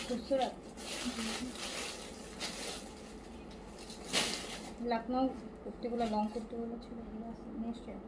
खूबसूरत लखनऊ कुर्तीगुलो लंग कुर्तीगुलो ছিল নিশ্চয়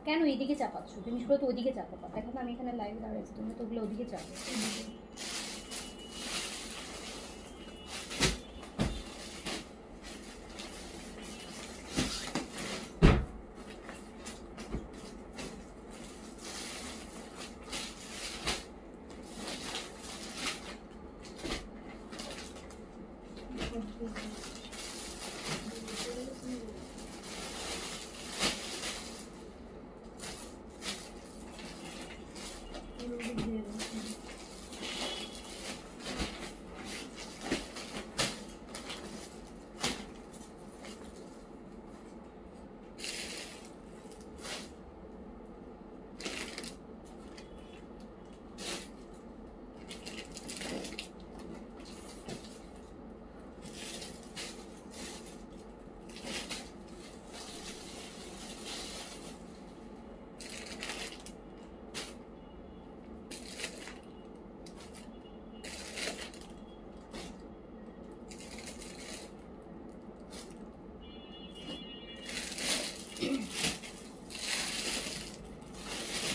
কেন এইদিকে চাপাচ্ছ জিনিসগুলো তো ওইদিকে চাপাবা দেখো তো আমি এখানে লাইভে দাঁড়িয়েছি তুমি তো ওগুলো ওইদিকে চাপো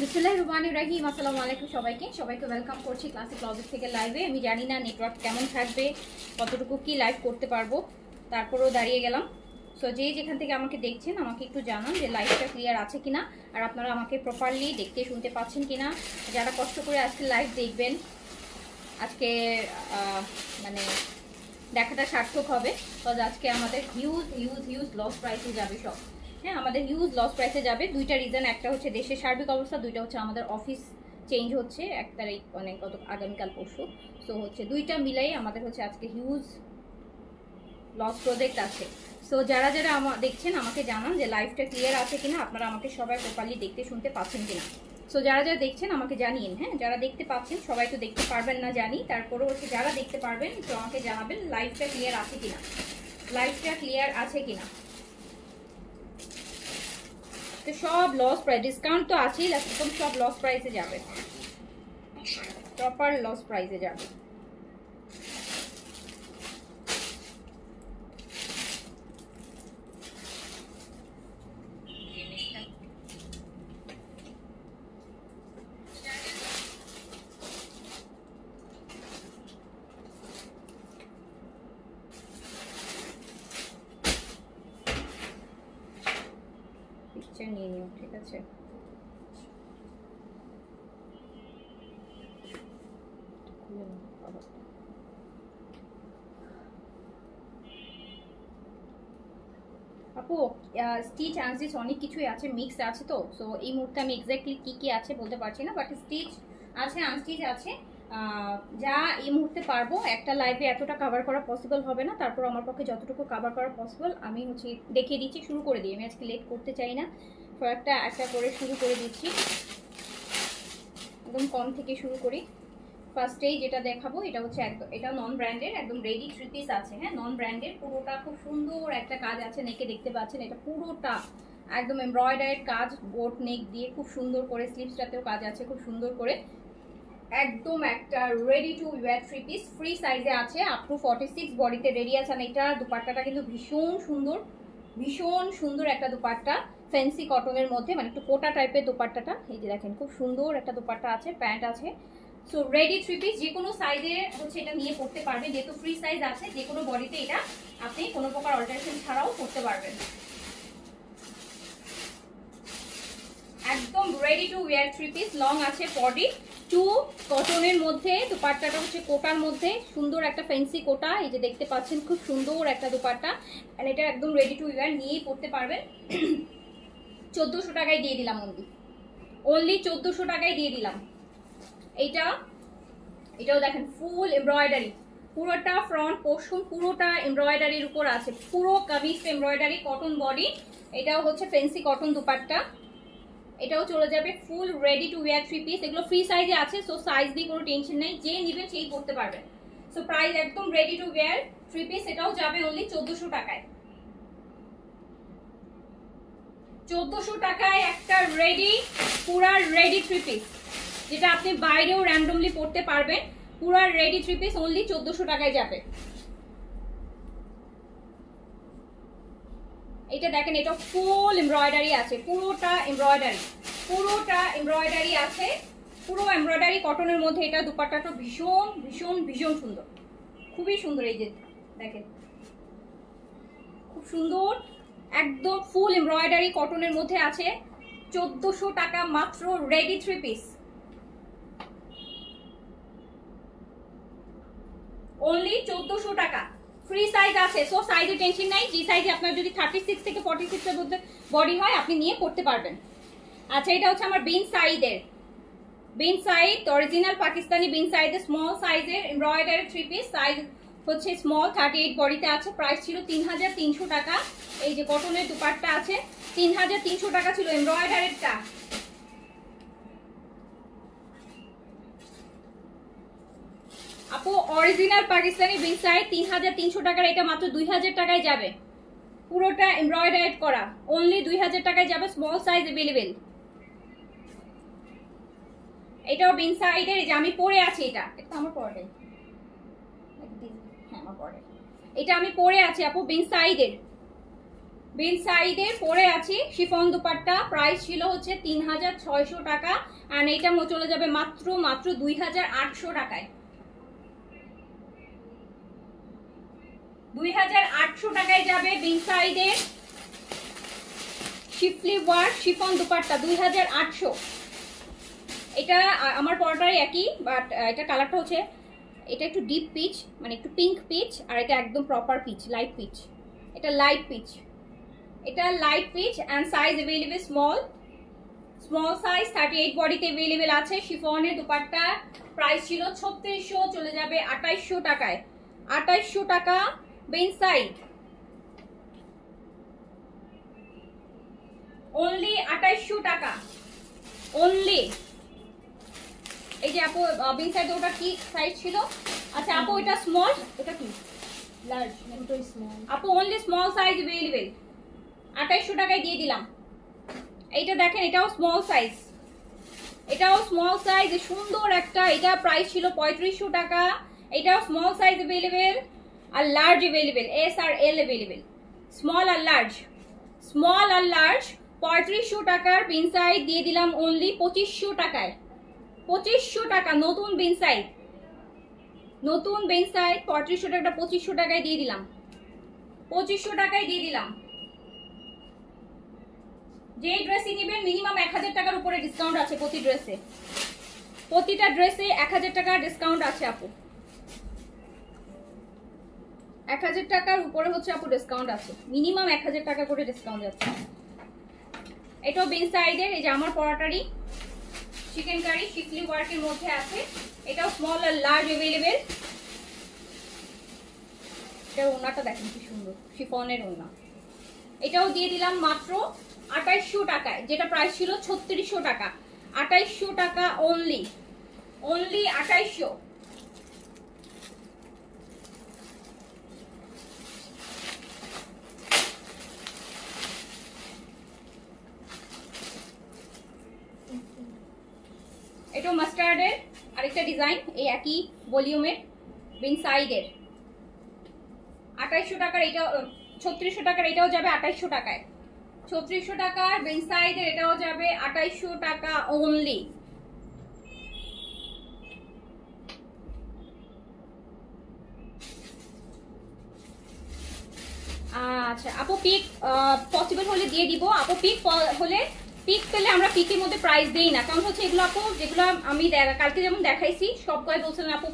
বিসমিল্লাহিররহমানিররহিম আসসালামু আলাইকুম সবাইকে ওয়েলকাম করছি ক্লাসিক ক্লজেট থেকে লাইভে। আমি জানি না নেটওয়ার্ক কেমন থাকবে, কতটুকু কি লাইভ করতে পারবো, তারপরেও দাঁড়িয়ে গেলাম। সো যেখান থেকে আমাকে দেখছেন আমাকে একটু জানান যে লাইভটা ক্লিয়ার আছে কিনা, আর আপনারা আমাকে প্রপারলি দেখতে শুনতে পাচ্ছেন কিনা। যারা কষ্ট করে আজকে লাইভ দেখবেন, আজকে মানে দেখাটা সার্থক হবে। বিকজ আজকে আমাদের হিউজ লস প্রাইসে যাবে সব। হ্যাঁ, আমাদের হিউজ লস প্রাইসে যাবে। দুইটা রিজন, একটা হচ্ছে দেশের সার্বিক অবস্থা, দুইটা হচ্ছে আমাদের অফিস চেঞ্জ হচ্ছে 1 তারিখ, মানে কত আগামীকাল পরশু। সো হচ্ছে দুইটা মিলাই আমাদের হচ্ছে আজকে হিউজ লস প্রজেক্ট আছে। সো যারা দেখছেন আমাকে জানান যে লাইভটা ক্লিয়ার আছে কিনা, আপনারা আমাকে সবাই প্রপারলি দেখতে শুনতে পাচ্ছেন কিনা। সো যারা দেখছেন আমাকে জানিয়েন। হ্যাঁ, যারা দেখতে পাচ্ছেন, সবাই তো দেখতে পারবেন না জানি, তারপরেও হচ্ছে যারা দেখতে পারবেন তো আমাকে জানাবেন লাইভটা ক্লিয়ার আছে কিনা, লাইভটা ক্লিয়ার আছে কিনা। তো সব লস প্রাইস, ডিসকাউন্ট তো আছেই, একদম সব লস প্রাইসে যাবে, প্রপার লস প্রাইসে যাবে। নিয়ে নিও, ঠিক আছে। আপু স্টিচ আনস্টিচ অনেক কিছুই আছে, মিক্স আছে। তো সো এই মুহূর্তে আমি এক্স্যাক্টলি কি আছে বলতে পারছি না, বাট স্টিচ আছে, আনস্টিচ আছে। যা এই মুহূর্তে পারবো, একটা লাইভে এতটা কভার করা পসিবল হবে না, তারপর আমার পক্ষে যতটুকু কভার করা পসিবল আমি হচ্ছে দেখিয়ে দিচ্ছি। শুরু করে দিই, আমি আজকে লেট করতে চাই না, একটা করে শুরু করে দিচ্ছি। একদম কম থেকে শুরু করি। ফার্স্টেই যেটা দেখাবো এটা হচ্ছে একদম, এটা নন ব্র্যান্ডের, একদম রেডি 3 পিস আছে। হ্যাঁ, নন ব্র্যান্ডের, পুরোটা খুব সুন্দর একটা কাজ আছে, নেকে দেখতে পাচ্ছেন। এটা পুরোটা একদম এমব্রয়ডারিড কাজ, বোট নেক দিয়ে খুব সুন্দর করে, স্লিভসটাতেও কাজ আছে খুব সুন্দর করে। একদম একটা ready to wire 3 piece, free সাইজে আছে, আপ টু 46 বডিতে রেডি আছে। আর এটা দুপাট্টাটা কিন্তু ভীষণ সুন্দর একটা দুপাট্টা, ফ্যান্সি কটনের মধ্যে, মানে একটু কোটা টাইপের দুপাট্টাটা। এই যে দেখেন, খুব সুন্দর একটা দুপাট্টা আছে, প্যান্ট আছে। সো রেডি থ্রি পিস যে কোনো সাইজে হচ্ছে এটা নিয়ে পড়তে পারবেন, যেহেতু ফ্রি সাইজ আছে যে কোনো বডিতে এটা আপনি কোনো প্রকার অল্টারেশন ছাড়াও পড়তে পারবেন। একদম ready to wire three piece, long আছে 42, কটনের মধ্যে, দুপাট্টাটা হচ্ছে কোটার মধ্যে, সুন্দর একটা ফ্যান্সি কোটা, এই যে দেখতে পাচ্ছেন খুব সুন্দর একটা দুপাট্টা, আর এটা একদম রেডি টু ওয়্যার, নিয়েই পড়তে পারবেন। 1400 টাকায় দিয়ে দিলাম, অনলি 1400 টাকায় দিয়ে দিলাম। এটাও দেখেন ফুল এমব্রয়ডারি, পুরোটা ফ্রন্ট পোর্শন পুরোটা এমব্রয়ডারির উপর আছে, পুরো কামিজ এমব্রয়ডারি, কটন বডি, এটাও হচ্ছে ফ্যান্সি কটন দুপাট্টা, এটাও চলে যাবে full ready to wire three piece. এগুলো ফ্রি সাইজে আছে, সো সাইজ দিয়ে কোনো টেনশন নেই, যে নেবেন সেই পড়তে পারবেন। সো প্রাইস একদম ready to wire three piece, এটাও যাবে অনলি 1400 টাকায়। 1400 টাকায় একটা পুরা রেডি থ্রি পিস, যেটা আপনি বাইরেও র্যান্ডমলি পড়তে পারবেন, পুরা রেডি থ্রি পিস অনলি 1400 টাকায় যাবে। এটা দেখেন, এটা ফুল এমব্রয়ডারি আছে, পুরোটা এমব্রয়ডারি আছে, পুরো এমব্রয়ডারি কটনের মধ্যে। এটা দুপাট্টাটা ভীষণ ভীষণ ভীষণ সুন্দর, খুবই সুন্দর, এই যে দেখেন খুব সুন্দর, একদম ফুল এমব্রয়ডারি কটনের মধ্যে আছে। 1400 টাকা মাত্র রেডি থ্রি পিস, অনলি 1400 টাকা। ফ্রি সাইজ আছে, সো সাইজে টেনশন নাই, যে সাইজে আপনার যদি 36 থেকে 46 এর মধ্যে বডি হয় আপনি নিয়ে পড়তে পারবেন। আচ্ছা, এটা হচ্ছে আমার বিন সাইড অরিজিনাল পাকিস্তানি বিন সাইডের স্মল সাইজের এমব্রয়ডারি থ্রি পিস, সাইজ হচ্ছে স্মল, 38 বডিতে আছে, প্রাইস ছিল 3300 টাকা। এই যে কটনের দুপাট্টা আছে, 3300 টাকা ছিল এমব্রয়ডারিটা। আপু অরিজিনাল পাকিস্তানি বিন সাইড 3300 টাকার, এটা মাত্র 2000 টাকায় যাবে, পুরোটা এমব্রয়ডারি করা, অনলি 2000 টাকায় যাবে, স্মল সাইজ अवेलेबल। এটাও বিন সাইডের, এই যে আমি পরে আছি, এটা আমার পরে, হ্যাঁ আমার পরে, এটা আমি পরে আছি আপু, বিন সাইডের পরে আছি, শিফন দুপাট্টা, প্রাইস ছিল হচ্ছে 3600 টাকা, আর এটা চলে যাবে মাত্র 2800 টাকায়। 2800 টাকায় যাবে বিন সাইডের শিফলি ওয়ার্ক শিফন দুপাট্টা, 2800। এটা আমার পরাটাই একই, বাট এটা কালারটা হচ্ছে, এটা একটু ডিপ পিচ, মানে একটু পিঙ্ক পিচ, আর এটা একদম প্রপার পিচ, লাইট পিচ, এটা light pitch, and size available small size, 38 বডিতে अवेलेबल আছে। শিফনের দুপাট্টা প্রাইস ছিল 3600, চলে যাবে 2800 টাকায়। 2800 টাকা বিন সাইড, অনলি 2800 টাকা, অনলি। এই যে আপু বিন সাইড, ওটা কি সাইজ ছিল? আচ্ছা আপু এটা স্মল, এটা কি লার্জ, দুটোই স্মল আপু, অনলি স্মল সাইজ अवेलेबल, 2800 টাকায় দিয়ে দিলাম। এইটা দেখেন, এটাও স্মল সাইজ, সুন্দর একটা, এটা প্রাইস ছিল 3500 টাকা, এটাও স্মল সাইজ अवेलेबल, আর লার্জ अवेलेबल, এস আর এল अवेलेबल, স্মল আর লার্জ 3500 টাকার বিন সাইড দিয়ে দিলাম অনলি 2500 টাকায়। 2500 টাকা নতুন বিন সাইড 3500 টাকা, 2500 টাকায় দিয়ে দিলাম, 2500 টাকায় দিয়ে দিলাম। যে ড্রেসই নেবেন মিনিমাম 1000 টাকার উপরে ডিসকাউন্ট আছে, প্রতিটা ড্রেসে 1000 টাকার ডিসকাউন্ট আছে আপু, 1000 টাকার উপরে হচ্ছে আপু ডিসকাউন্ট আছে, মিনিমাম 1000 টাকা করে ডিসকাউন্ট আছে। এটাও বিন সাইডের, এই যে আমার পরাটারি চিকেন কারি শিফলি ওয়ার্কের মধ্যে আছে, এটাও স্মল আর লার্জ अवेलेबल। এটার ওড়নাটা দেখেন কি সুন্দর, শিফনের ওড়না, এটাও দিয়ে দিলাম মাত্র 2800 টাকায়, যেটা প্রাইস ছিল 3600 টাকা, 2800 টাকা অনলি 2800। এটাও মাস্টার্ডের আরেকটা ডিজাইন, এই একই ভলিউমের বিন সাইডের, 2800 টাকার, এটা 3600 টাকার, এটাও যাবে 2800 টাকায়। 3600 টাকার বিন সাইডের, এটাও যাবে 2800 টাকা অনলি। আচ্ছা আপু পিক পসিবল হলে দিয়ে দিব আপু। পিক হলে পিক পেলে আমরা পিকের মধ্যে প্রাইস দেই না, কারণ হচ্ছে এগুলো আপু যেগুলো আমি কালকে যেমন দেখাইছি সব কয় বলছিলেন আপু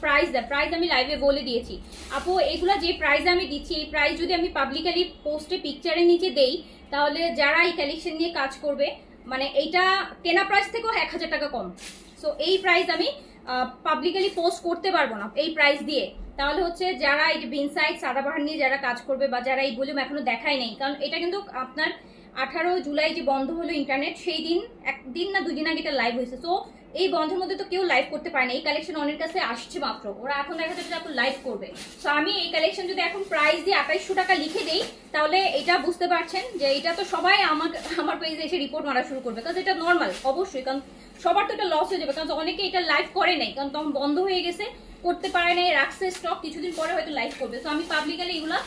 প্রাইস দেয়, প্রাইস আমি লাইভে বলে দিয়েছি আপু। এগুলো যে প্রাইস আমি দিচ্ছি এই প্রাইস যদি আমি পাবলিকালি পোস্টে পিকচারের নিচে দেই তাহলে যারা এই কালেকশন নিয়ে কাজ করবে মানে এইটা কেনা প্রাইস থেকেও 1000 টাকা কম। সো এই প্রাইস আমি পাবলিকালি পোস্ট করতে পারবো না এই প্রাইস দিয়ে। তাহলে হচ্ছে যারা এই যে বিনসাইড সাদাবাহার নিয়ে যারা কাজ করবে বা যারা এই ভলিউম এখনো দেখায় নেই, কারণ এটা কিন্তু আপনার 18 জুলাই যে বন্ধ হলো ইন্টারনেট সেই দিন একদিন না দুদিন আগে এটা লাইভ হয়েছে। সো এই বন্ধের মধ্যে তো কেউ লাইভ করতে পারে না, এই কালেকশন অনেক কাছে আসছে মাত্র, ওরা এখন দেখা যাচ্ছে আপনি লাইভ করবে। সো আমি এই কালেকশন যদি এখন প্রাইস দিয়ে 2800 টাকা লিখে দেই তাহলে এটা বুঝতে পারছেন যে এটা তো সবাই আমার পেজে এসে রিপোর্ট মারা শুরু করবে, কারণ এটা নর্মাল অবশ্যই, কারণ সবার তো এটা লস হয়ে যাবে, কারণ অনেকে এটা লাইভ করে নাই, কারণ তখন বন্ধ হয়ে গেছে করতে পারে নাই, রাখছে স্টক, কিছুদিন পরে হয়তো লাইভ করবে। সো আমি পাবলিকালি এগুলো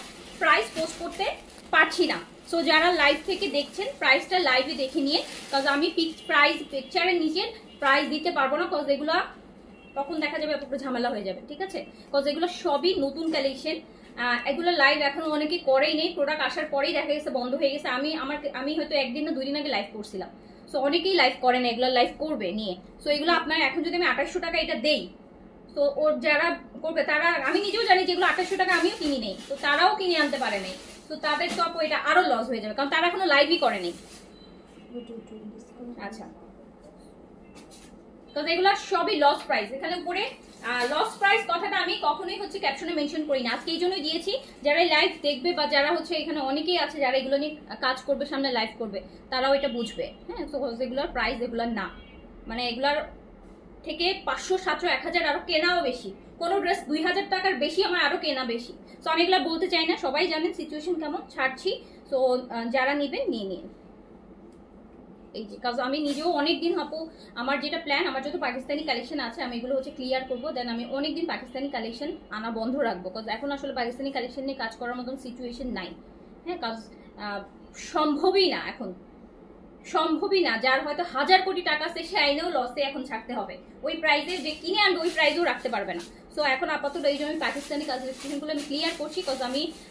প্রাইস পোস্ট করতে পারছি না। সো যারা লাইভ থেকে দেখছেন প্রাইসটা লাইভে দেখে নিয়ে, কারণ আমি পিকচারের নিচে প্রাইস দিতে পারবো না, কজ এগুলো তখন দেখা যাবে একটু ঝামেলা হয়ে যাবে, ঠিক আছে? কজ এগুলো সবই নতুন কালেকশন, এগুলো লাইভ এখন অনেকে করেই নেই, প্রোডাক্ট আসার পরেই দেখা গেছে বন্ধ হয়ে গেছে। আমি হয়তো একদিন না 2 দিন আগে লাইভ করছিলাম, সো অনেকেই লাইভ করে না, এগুলো লাইভ করবে নিয়ে। সো এগুলো আপনার এখন যদি আমি 2800 টাকা এটা দেই তো ওর যারা করবে তারা, আমি নিজেও জানি যেগুলো 2800 টাকা আমিও কিনি নেই, তো তারাও কিনে আনতে পারে নাই, তো তাদের তো আপু এটা আরো লস হয়ে যাবে, কারণ তারা এখনো লাইভই করে নেই। আচ্ছা তো এগুলো সবই লস প্রাইস, এখানে উপরে লস প্রাইস কথাটা আমি কখনোই হচ্ছে ক্যাপশনে মেনশন করি না, আজকে এই জন্যই দিয়েছি যারা লাইভ দেখবে বা যারা হচ্ছে এখানে অনেকেই আছে যারা এগুলো নিয়ে কাজ করবে সামনে লাইভ করবে তারাও এটা বুঝবে। হ্যাঁ, তো এগুলোর প্রাইস এগুলোর না, মানে এগুলার থেকে 500 700 1000 আরো কেনাও বেশি, কোনো ড্রেস 2000 টাকার বেশি আমার আরো কেনা বেশি। সো আমি এগুলো বলতে চাই না, সবাই জানেন সিচুয়েশন কেমন, ছাড়ছি। সো যারা নেবেন নিয়ে নিন এই যে, কাজ আমি নিজেও অনেকদিন আপু আমার যেটা প্ল্যান, আমার যত পাকিস্তানি কালেকশন আছে আমি এগুলো হচ্ছে ক্লিয়ার করবো, দেন আমি অনেকদিন পাকিস্তানি কালেকশন আনা বন্ধ রাখবো, কাজ এখন আসলে পাকিস্তানি কালেকশন নিয়ে কাজ করার মতন সিচুয়েশন নাই। হ্যাঁ, কাজ সম্ভবই না, এখন সম্ভবই না, যার হয়তো 1000 কোটি টাকা আছে সে আইনেও লসে এখন ছাড়তে হবে, ওই প্রাইসে যে কিনে আনবে ওই প্রাইসেও রাখতে পারবে না। সো এখন আপাতত এই জন্য আমি পাকিস্তানি কালেকশনগুলো আমি ক্লিয়ার করছি, কজ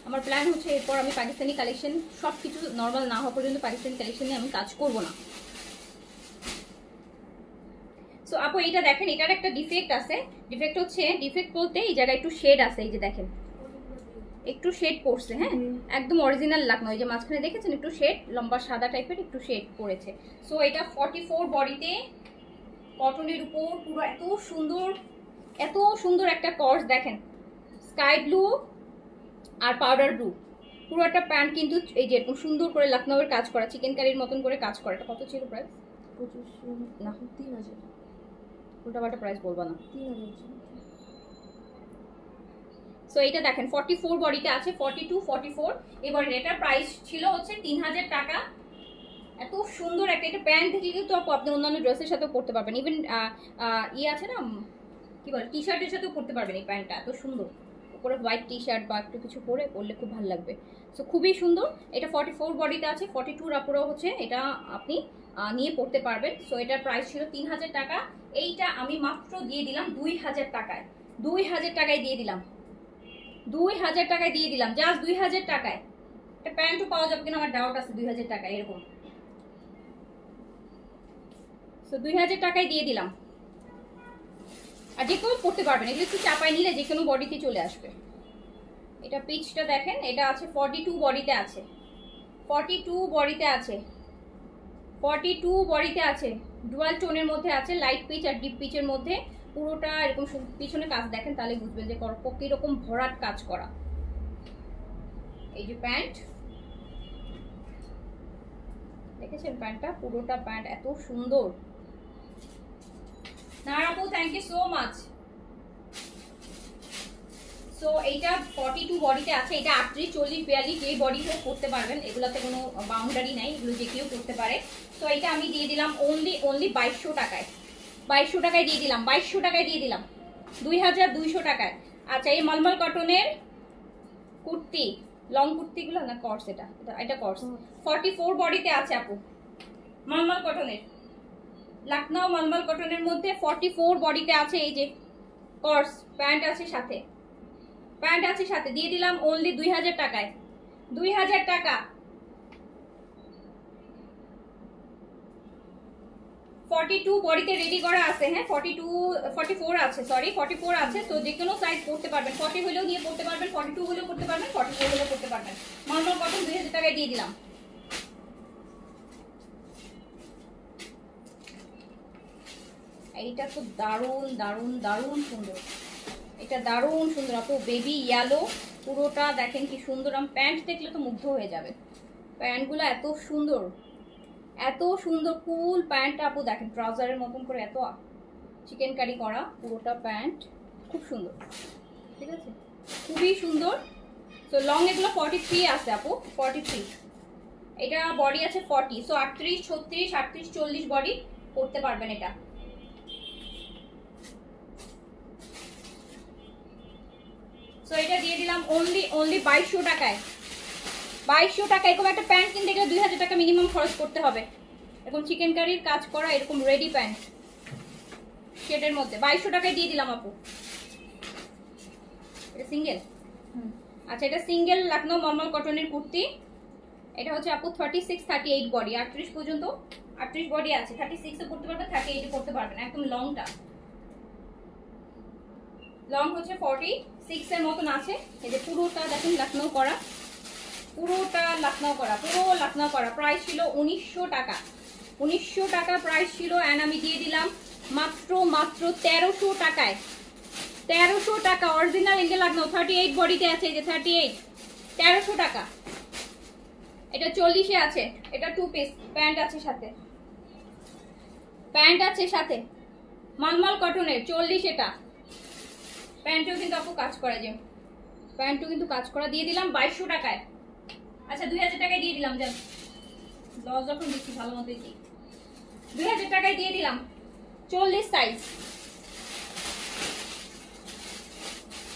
আমার প্ল্যান হচ্ছে এরপর আমি পাকিস্তানি কালেকশন সব কিছু নর্মাল না হওয়া পর্যন্ত পাকিস্তানি কালেকশন নিয়ে আমি কাজ করবো না। সো আপু এইটা দেখেন, এটার একটা ডিফেক্ট আছে, ডিফেক্ট হচ্ছে, ডিফেক্ট বলতে এই জায়গায় একটু শেড আছে, এই যে দেখেন একটু শেড পড়ছে। হ্যাঁ, একদম অরিজিনাল লাকনো, এই যে মাঝখানে দেখেছেন একটু শেড, লম্বা সাদা টাইপের একটু শেড পড়েছে। সো এটা 44 বডিতে কটনের উপর পুরো এত সুন্দর একটা কর্স দেখেন, স্কাই ব্লু আর পাউডার ব্লু, পুরো একটা প্যান্ট কিন্তু এই যে এরকম সুন্দর করে লখনউয়ের কাজ করা, চিকেন কারির মতন করে কাজ করা। এটা কত ছিল প্রাইস? 2500 না 3000, উল্টাপাল্টা প্রাইস বলবা না, 3000। সো এটা দেখেন 44 বডিতে আছে, 42 44 এবার এটার প্রাইস ছিল হচ্ছে 3000 টাকা। এত সুন্দর একটা, এটা প্যান্ট থেকে কিন্তু আপনি অন্যান্য ড্রেসের সাথেও পরতে পারবেন, ইভেন ইয়ে আছে না কি বলে টি শার্টের সাথেও পরতে পারবেন এই প্যান্টটা, এত সুন্দর, উপরে হোয়াইট টি শার্ট বা একটু কিছু পরে পরলে খুব ভালো লাগবে। সো খুবই সুন্দর, এটা 44 বডিতে আছে, 42 আপুরাও হচ্ছে এটা আপনি নিয়ে পড়তে পারবেন। সো এটার প্রাইস ছিল 3000 টাকা, এইটা আমি মাত্র দিয়ে দিলাম 2000 টাকায়, 2000 টাকায় দিয়ে দিলাম, 2000 টাকায় দিয়ে দিলাম, জাস্ট 2000 টাকায়। একটা প্যান্টও পাওয়া যাবে কিনা আমার ডাউট আছে 2000 টাকায় এরকম। সো 2000 টাকায় দিয়ে দিলাম, আর যে কেউ পড়তে পারবেন, এগুলো একটু চাপায় নিলে যে কোনো বডিতে চলে আসবে। এটা পিচটা দেখেন, এটা আছে 42 বডিতে আছে, 42 বডিতে আছে, 42 বডিতে আছে, ডুয়াল টোনের মধ্যে আছে, লাইট পিচ আর ডিপ পিচের মধ্যে, পুরোটা এরকম পিছনে কাজ দেখেন তাহলে বুঝবেন যে কিরকম ভরাট কাজ করা। এই যে প্যান্ট দেখেছেন, প্যান্টটা পুরোটা প্যান্ট এত সুন্দর। নারাপু thank you so much. So এইটা 42 বডিতে আছে, এটা 38 40 42 যেই বডি হোক করতে পারবেন, এগুলোতে কোনো বাউন্ডারি নাই, এগুলো যে কেউ করতে পারে। তো এটা আমি দিয়ে দিলাম অনলি 2200 টাকায়, 2200 টাকায় দিয়ে দিলাম, 2200 টাকায় দিয়ে দিলাম, 2200 টাকায়। আচ্ছা, এই মলমল কটনের কুর্তি, লং কুর্তিগুলো না কর্স, এটা কর্স 44 বডিতে আছে আপু, মলমল কটনের, লখনউ মলমল কটনের মধ্যে 44 বডিতে আছে। এই যে কর্স প্যান্ট আছে সাথে, প্যান্ট আছে সাথে, দিয়ে দিলাম অনলি 2000 টাকায়, 2000 টাকা। 42 বডিতে রেডি করা আছে। হ্যাঁ 44 আছে, সরি 44 আছে। তো যে কোনো সাইজ পড়তে পারবেন, 40 হলেও নিয়ে পড়তে পারবেন, 42 হলেও পড়তে পারবেন, 44 হলেও পড়তে পারবেন। নরমাল কটন 2000 টাকায় দিয়ে দিলাম। এইটা তো দারুণ দারুণ দারুণ সুন্দর, এটা দারুণ সুন্দর আপু, বেবি ইয়েলো পুরোটা দেখেন কি সুন্দর। আমি প্যান্ট দেখলে তো মুগ্ধ হয়ে যাবে, প্যান্টগুলো এত সুন্দর, এত সুন্দর কুল প্যান্ট আপু। দেখেন ট্রাউজারের মতন করে এত চিকেন কারি করা পুরোটা প্যান্ট, খুব সুন্দর, ঠিক আছে, খুবই সুন্দর। তো লং এগুলো 43 আছে আপু, 43। এটা বডি আছে 40, সো 38, 36, 38, 40 বডি করতে পারবেন এটা। সো এটা দিয়ে দিলাম অনলি 2200 টাকায়। 2200 টাকা। এরকম একটা প্যান্ট কিনতে গেলে 2000 টাকা মিনিমাম খরচ করতে হবে। এরকম চিকেন কারির কাজ করা এরকম রেডি প্যান্ট শেডের মধ্যে 2200 টাকায় দিয়ে দিলাম আপু। এটা সিঙ্গেল, আচ্ছা এটা সিঙ্গেল লখনৌ নরমাল কটনের কুর্তি। এটা হচ্ছে আপু 36, 38 বডি, 38 পর্যন্ত 38 বডি আছে। 36 এ পড়তে পারবেন, 38 এ পড়তে পারবেন। একদম লংটা, লং হচ্ছে 46 এর মতন আছে। এই যে পুরোটা দেখুন লখনৌ করা, পুরোটা লখনৌ করা, পুরো লখনৌ করা। প্রাইস ছিল 1900 টাকা, 1900 টাকা প্রাইস ছিল। এন্ড আমি দিয়ে দিলাম মাত্র 1300 টাকায়। 1300 টাকা অরিজিনাল ইন্ডিয়া লখনৌ, 38 বডিতে আছে। এই যে 38, 1300 টাকা। এটা 40 এ আছে। এটা 2 পিস প্যান্ট আছে সাথে, প্যান্ট আছে সাথে মালমাল কটনের 40। এটা প্যান্টেও কিন্তু আপু কাজ করা, যে প্যান্টও কিন্তু কাজ করা। দিয়ে দিলাম 2200 টাকায়। আচ্ছা 2000 টাকায় দিয়ে দিলাম, যান লস যখন দিচ্ছি ভালো মতোই দিই। 2000 টাকায় দিয়ে দিলাম 40 সাইজ।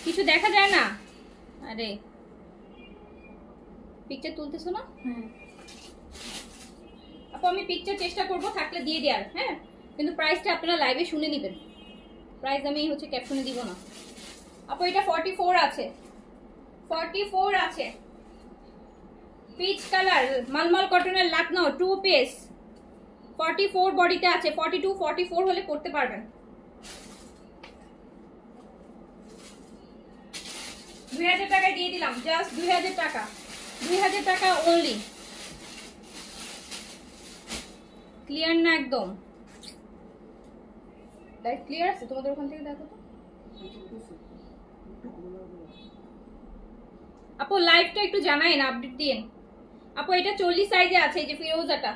কিছু দেখা যায় না, আরে পিকচার তুলতেছো না? আপু আমি পিকচার চেষ্টা করব থাকলে দিয়ে দেওয়ার, হ্যাঁ, কিন্তু প্রাইসটা আপনারা লাইভে শুনে নেবেন। প্রাইস আমি হচ্ছে ক্যাপশনে দিব না আপু। এটা 44 আছে, 44 আছে, পিচ কালার মালমাল কটনের লখনৌ 2 পিস, 44 বডিতে আছে। 42, 44 হলে করতে পারবেন। 2000 টাকায় দিয়ে দিলাম, জাস্ট 2000 টাকা, 2000 টাকা অনলি। ক্লিয়ার না একদম? লাইট ক্লিয়ার আছে তোমাদের ওখান থেকে? দেখো তো আপু, লাইভটা একটু জানাই না, আপডেট দিন আপু। এটা 40 সাইজে আছে। এই যে ফিরোজাটা,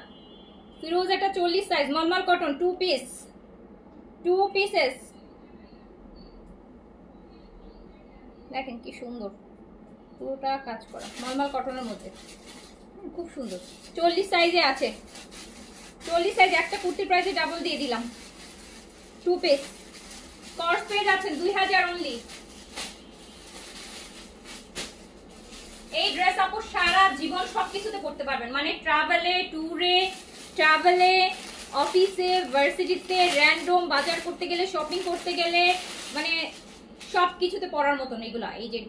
ফিরোজাটা 40 size, normal cotton 2 piece, 2 pieces. দেখেন কি সুন্দর, পুরোটা কাজ করা নরমাল কটনের মধ্যে, খুব সুন্দর। 40 সাইজে আছে, 40 সাইজ। একটা কুর্তির প্রাইসে ডাবল দিয়ে দিলাম। 2 পিস কর্স পেজ আছে 2000 অনলি। এই ড্রেস আপু সারা জীবন সবকিছুতে পড়তে পারবেন, মানে ট্রাভেলে, ট্যুরে, ট্রাভেলে, অফিসে, ভার্সিটিতে, র্যান্ডম বাজার করতে গেলে, শপিং করতে গেলে, মানে সবকিছুতে পরার মতন এগুলা। এই যে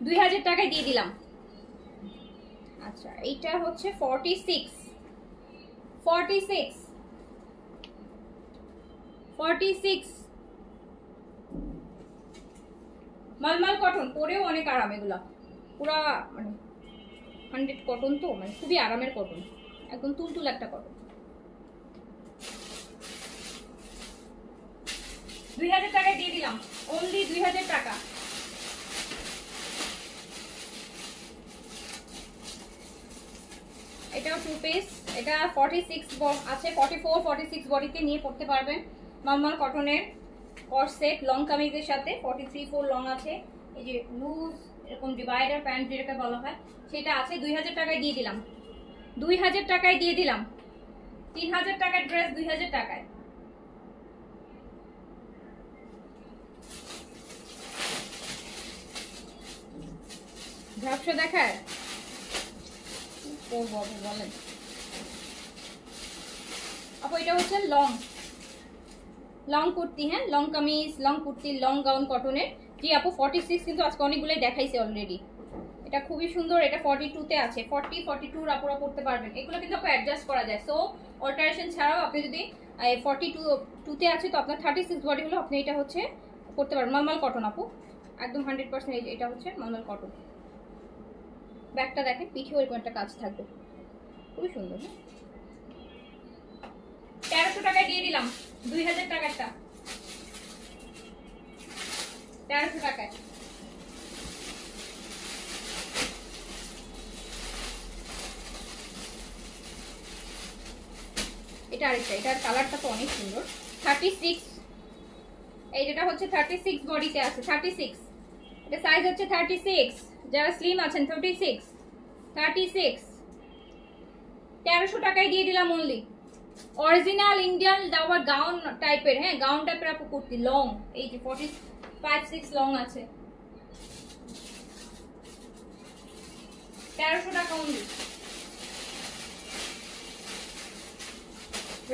2000 টাকায় দিয়ে দিলাম। আচ্ছা এইটা হচ্ছে 46, 46, 46 মালমাল কটন, পরেও অনেক আরাম। এগুলা পুরা মানে 100 কটন, তো মানে খুবই আরামের কটন, একদম তুলতুল একটা কটন। 2000 টাকায় দিয়ে দিলাম, অনলি 2000 টাকা। এটাও 2 পিস। এটা 46 আছে, 44, 46 বডিতে নিয়ে পড়তে পারবেন। নরমাল কটনের কর্সেট লং কামিজের সাথে 43/4 লং আছে। এই যে লুজ এরকম ডিভাইডার প্যান্ট যেটাকে বলা হয় সেটা আছে। 2000 টাকায় দিয়ে দিলাম, 2000 টাকায় দিয়ে দিলাম। 3000 টাকার ড্রেস 2000 টাকায়। ব্যবসা দেখায় বলেন আপু। এটা হচ্ছে লং, লং কুর্তি, হ্যাঁ long kameez, long kurti, long gown কটনের। জি আপু 46, কিন্তু আজকে অনেকগুলোই দেখাইছে অলরেডি। এটা খুবই সুন্দর। এটা 42 তে আছে, 40 42 আপুরা পড়তে পারবেন। এগুলো কিন্তু আপনি অ্যাডজাস্ট করা যায়। সো অল্টারেশন ছাড়াও আপনি যদি 42 তে আছে তো আপনার 36 বডি হলো আপনি এটা হচ্ছে করতে পারবেন। মালমাল কটন আপু, একদম 100% এটা হচ্ছে মালমাল কটন। ব্যাগটা দেখেন, পিঠেও এরকম একটা কাজ থাকবে, খুবই সুন্দর। 1300 টাকায় দিয়ে দিলাম, 2000 টাকারটা 1300 টাকায়। এটা আরেকটা, এটার কালারটা তো অনেক সুন্দর। 36, এই যেটা হচ্ছে 36 বডিতে আছে, 36। এটা সাইজ হচ্ছে 36, যারা স্লিম আছেন 36। 1300 টাকায় দিয়ে দিলাম অনলি। অরিজিনাল ইন্ডিয়ান দাওয়ার গাউন টাইপের, হ্যাঁ গাউন টাইপের আপু কুর্তি, লং, এই যে 45-6 লং আছে, 1300 টাকা অনলি।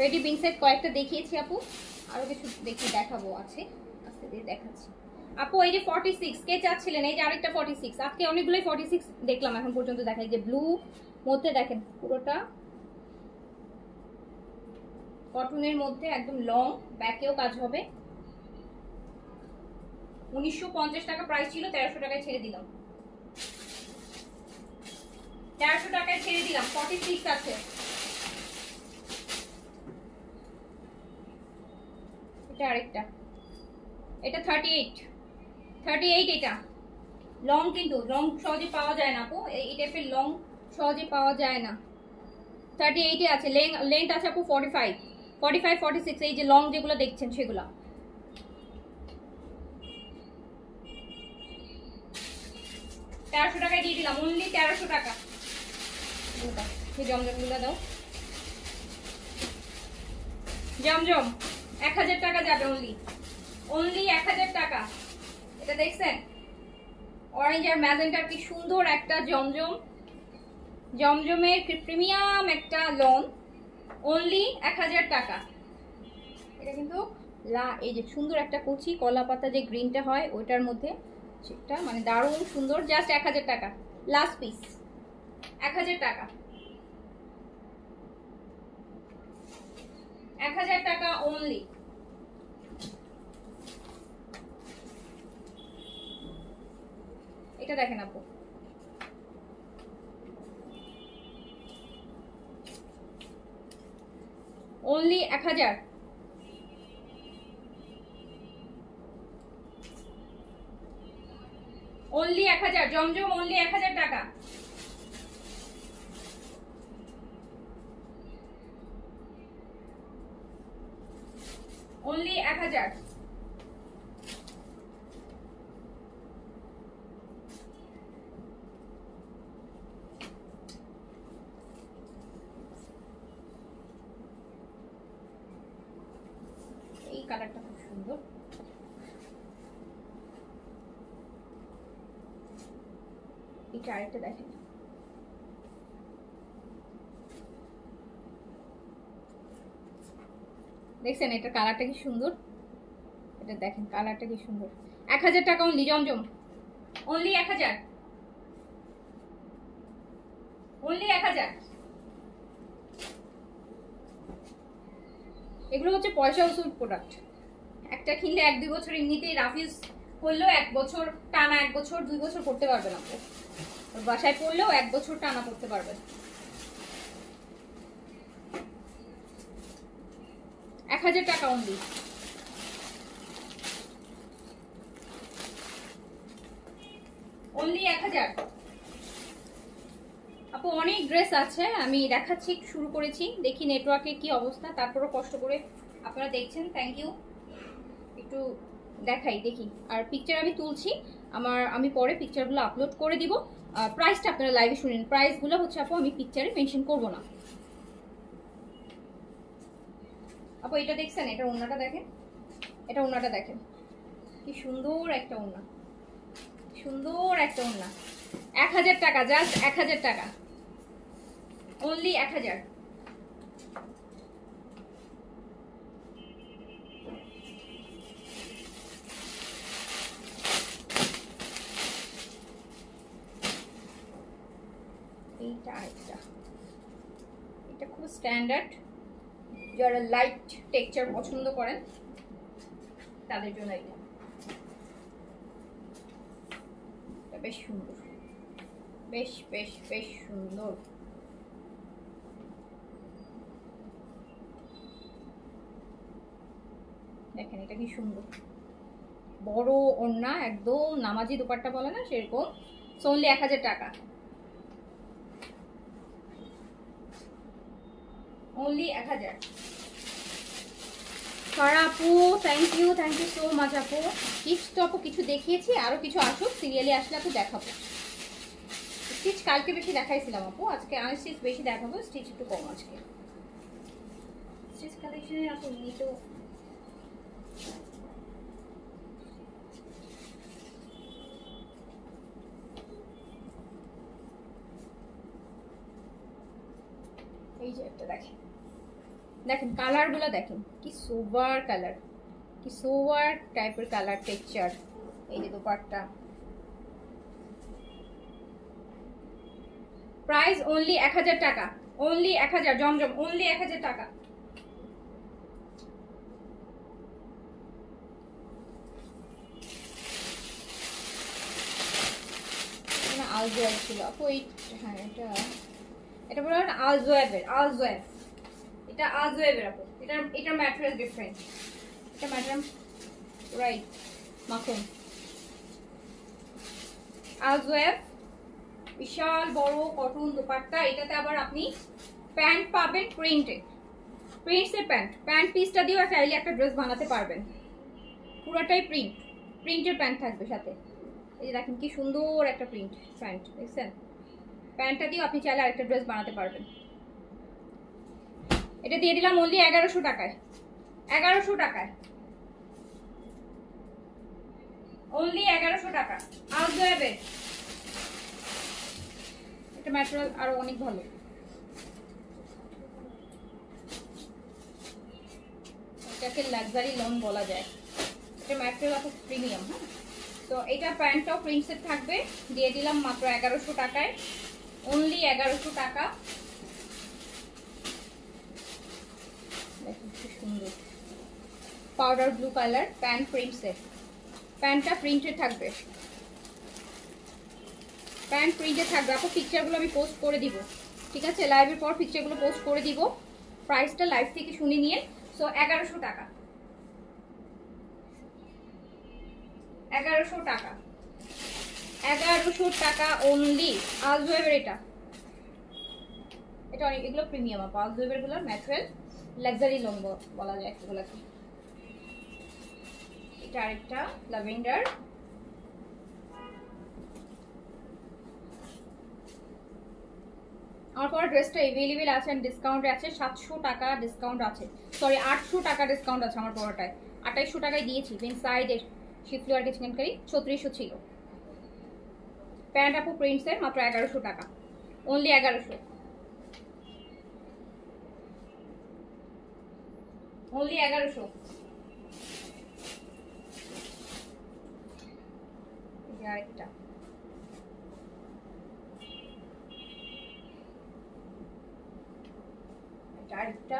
রেডি বিং সেট কয়েকটা দেখিয়েছি আপু, আরো কিছু দেখাবো আছে, আস্তে দিয়ে দেখাচ্ছি আপু। এই যে 46 কে চাচ্ছিলেন, এই যে আরেকটা 46, আজকে অনেকগুলোই 46 দেখলাম এখন পর্যন্ত। দেখাই যে ব্লু মধ্যে দেখেন, পুরোটা কটনের মধ্যে একদম লং, ব্যাকেও কাজ হবে। 1950 টাকা প্রাইস ছিল, 1300 টাকায় ছেড়ে দিলাম। 1300 টাকায় ছেড়ে দিলাম। 46 আছে, এটা আরেকটা, এটা 38। এটা লং, কিন্তু লং সহজে পাওয়া যায় না আপু, এই টাইপের লং সহজে পাওয়া যায় না। 38 এ আছে, লেন্থ আছে আপু 45 46, এই যে লং যেগুলো দেখছেন সেগুলো। তেরোশো টাকায় দিয়ে দিলাম, অনলি 1300 টাকা। জমজমগুলো দাও, জমজম 1000 টাকা যাবে, অনলি 1000 টাকা। এটা দেখছেন অরেঞ্জ আর ম্যাজেন্টার কি সুন্দর একটা জমজমের প্রিমিয়াম একটা লন, অনলি 1000 টাকা। এটা কিন্তু এই যে সুন্দর একটা কচি কলা পাতা যে গ্রিনটা হয় ওইটার মধ্যে, সেটা মানে দারুণ সুন্দর। জাস্ট 1000 টাকা, লাস্ট পিস, 1000 টাকা, 1000 টাকা অনলি। এটা দেখেন আপু, অনলি 1000, অনলি 1000 জমজম, অনলি 1000 টাকা। অনলি 1000। এই কালারটা খুব সুন্দর, এটা আরেকটা দেখেন, দেখছেন এটা কালারটা কি সুন্দর, এটা দেখেন কালারটা কি সুন্দর। 1000 টাকা অনলি জমজম, অনলি 1000, অনলি 1000। এগুলো হচ্ছে পয়সা উসুল প্রোডাক্ট, একটা কিনলে 1-2 বছর এমনিতেই রাফ ইউজ করলেও 1 বছর টানা, 1 বছর 2 বছর পড়তে পারবেন আপনি, বাসায় পড়লেও 1 বছর টানা পড়তে পারবেন। 1000 টাকা অনলি, অনলি 1000 আপু। অনেক ড্রেস আছে, আমি দেখাচ্ছি, শুরু করেছি, দেখি নেটওয়ার্কের কি অবস্থা, তারপরও কষ্ট করে আপনারা দেখছেন, থ্যাংক ইউ। একটু দেখাই দেখি, আর পিকচার আমি তুলছি, আমি পরে পিকচারগুলো আপলোড করে দিব। প্রাইসটা আপনারা লাইভে শুনেন, প্রাইসগুলো হচ্ছে আপু আমি পিকচারে মেনশন করব না আপু। এটা দেখছেন, এটা ওড়নাটা দেখেন, এটা ওড়নাটা দেখেন কি সুন্দর একটা ওড়না, সুন্দর একটা ওড়না। 1000 টাকা, জাস্ট 1000 টাকা, অনলি 1000। এটা আরেকটা, এটা খুব স্ট্যান্ডার্ড, যারা লাইট টেক্সচার পছন্দ করেন তাদের জন্য এটা বেশ সুন্দর, বেশ বেশ বেশ সুন্দর। দেখেন এটা কি সুন্দর, বড় ওড়না, একদম নামাজি দোপাট্টা বলে না সেরকম। অনলি 1000 টাকা, অনলি 1000। সারা আপু থ্যাংক ইউ সো মাচ আপু। স্টিচ তো আপু কিছু দেখিয়েছি, আরো কিছু আসুক, সিরিয়ালি আসলে আপু দেখাবো। স্টিচ কালকে বেশি দেখাইছিলাম আপু, আজকে আমি স্টিচ বেশি দেখাবো, স্টিচ একটু কম আজকে। স্টিচ কালেকশনে আপু এমনি তো এই যে একটা দেখেন, দেখেন কালারগুলো দেখেন কি সোবার কালার, কি সোবার টাইপের কালার টেক্সচার। এই যে দোপাট্টা, প্রাইস অনলি 1000 টাকা, অনলি 1000। জমজম অনলি 1000 টাকা। আলজোয়েব ছিল আপু, হ্যাঁ এটা এটা বলো না আলজোয়েবের, আলজোয়েব, এটা আলজোয়েবের আপু, এটা ম্যাটেরিয়াল ডিফারেন্ট, এটা ম্যাটেরিয়াল রাইট মাখন আলজোয়েব, বিশাল বড় কটন দোপাট্টা। এটাতে আবার আপনি প্যান্ট পাবেন প্রিন্টেড, প্রিন্টসের প্যান্ট, প্যান্ট পিসটা দিয়েও চাইলে একটা ড্রেস বানাতে পারবেন, পুরোটাই প্রিন্টের প্যান্ট থাকবে সাথে। এই যে দেখেন কি সুন্দর একটা প্রিন্ট প্যান্ট, দেখছেন? প্যান্টটা দিয়েও আপনি চাইলে আরেকটা ড্রেস বানাতে পারবেন। এটা দিয়ে দিলাম অনলি 1100 টাকায়, 1100 টাকায়, অনলি 1100 টাকা। আলজোয়েবের এটা ম্যাটেরিয়াল আরো অনেক ভালো, এটাকে লাক্সারি লন বলা যায়, এটা ম্যাটেরিয়াল অত প্রিমিয়াম। হ্যাঁ, তো এটা প্যান্টটাও প্রিন্টসের থাকবে, দিয়ে দিলাম মাত্র 1100 টাকায়, অনলি 1100 টাকা। দেখুন কি সুন্দর পাউডার ব্লু কালার প্যান্ট, প্রিন্টসের, প্যান্টটা প্রিন্টেড থাকবে, প্যান্ট প্রিন্টে থাকবে। আপু পিকচারগুলো আমি পোস্ট করে দিব, ঠিক আছে? লাইভের পর পিকচারগুলো পোস্ট করে দিব। প্রাইসটা লাইভ থেকে শুনে নিয়ে। সো 1100 টাকা, 1100 টাকা, 1100 টাকা অনলি। আলজোয়েবের এটা অনেক, এগুলো প্রিমিয়াম আপু, আলজোয়েবের গুলো ন্যাচারাল লাক্সারি লোন বলা যায় এগুলোকে। এটা আরেকটা ল্যাভেন্ডার, আমার পর ড্রেসটা अवेलेबल আছে, ডিসকাউন্টে আছে, 700 টাকা ডিসকাউন্ট আছে, সরি 800 টাকা ডিসকাউন্ট আছে আমার পরটায়, 2800 টাকায় দিয়েছি। ইনসাইডের শিফটওয়ার কেচমেন্টকারি 3600 ছিল। প্যান্ট আপু প্রিন্টসের মাত্র 1100 টাকা, অনলি 1100, অনলি 1100। আরেকটা আরেকটা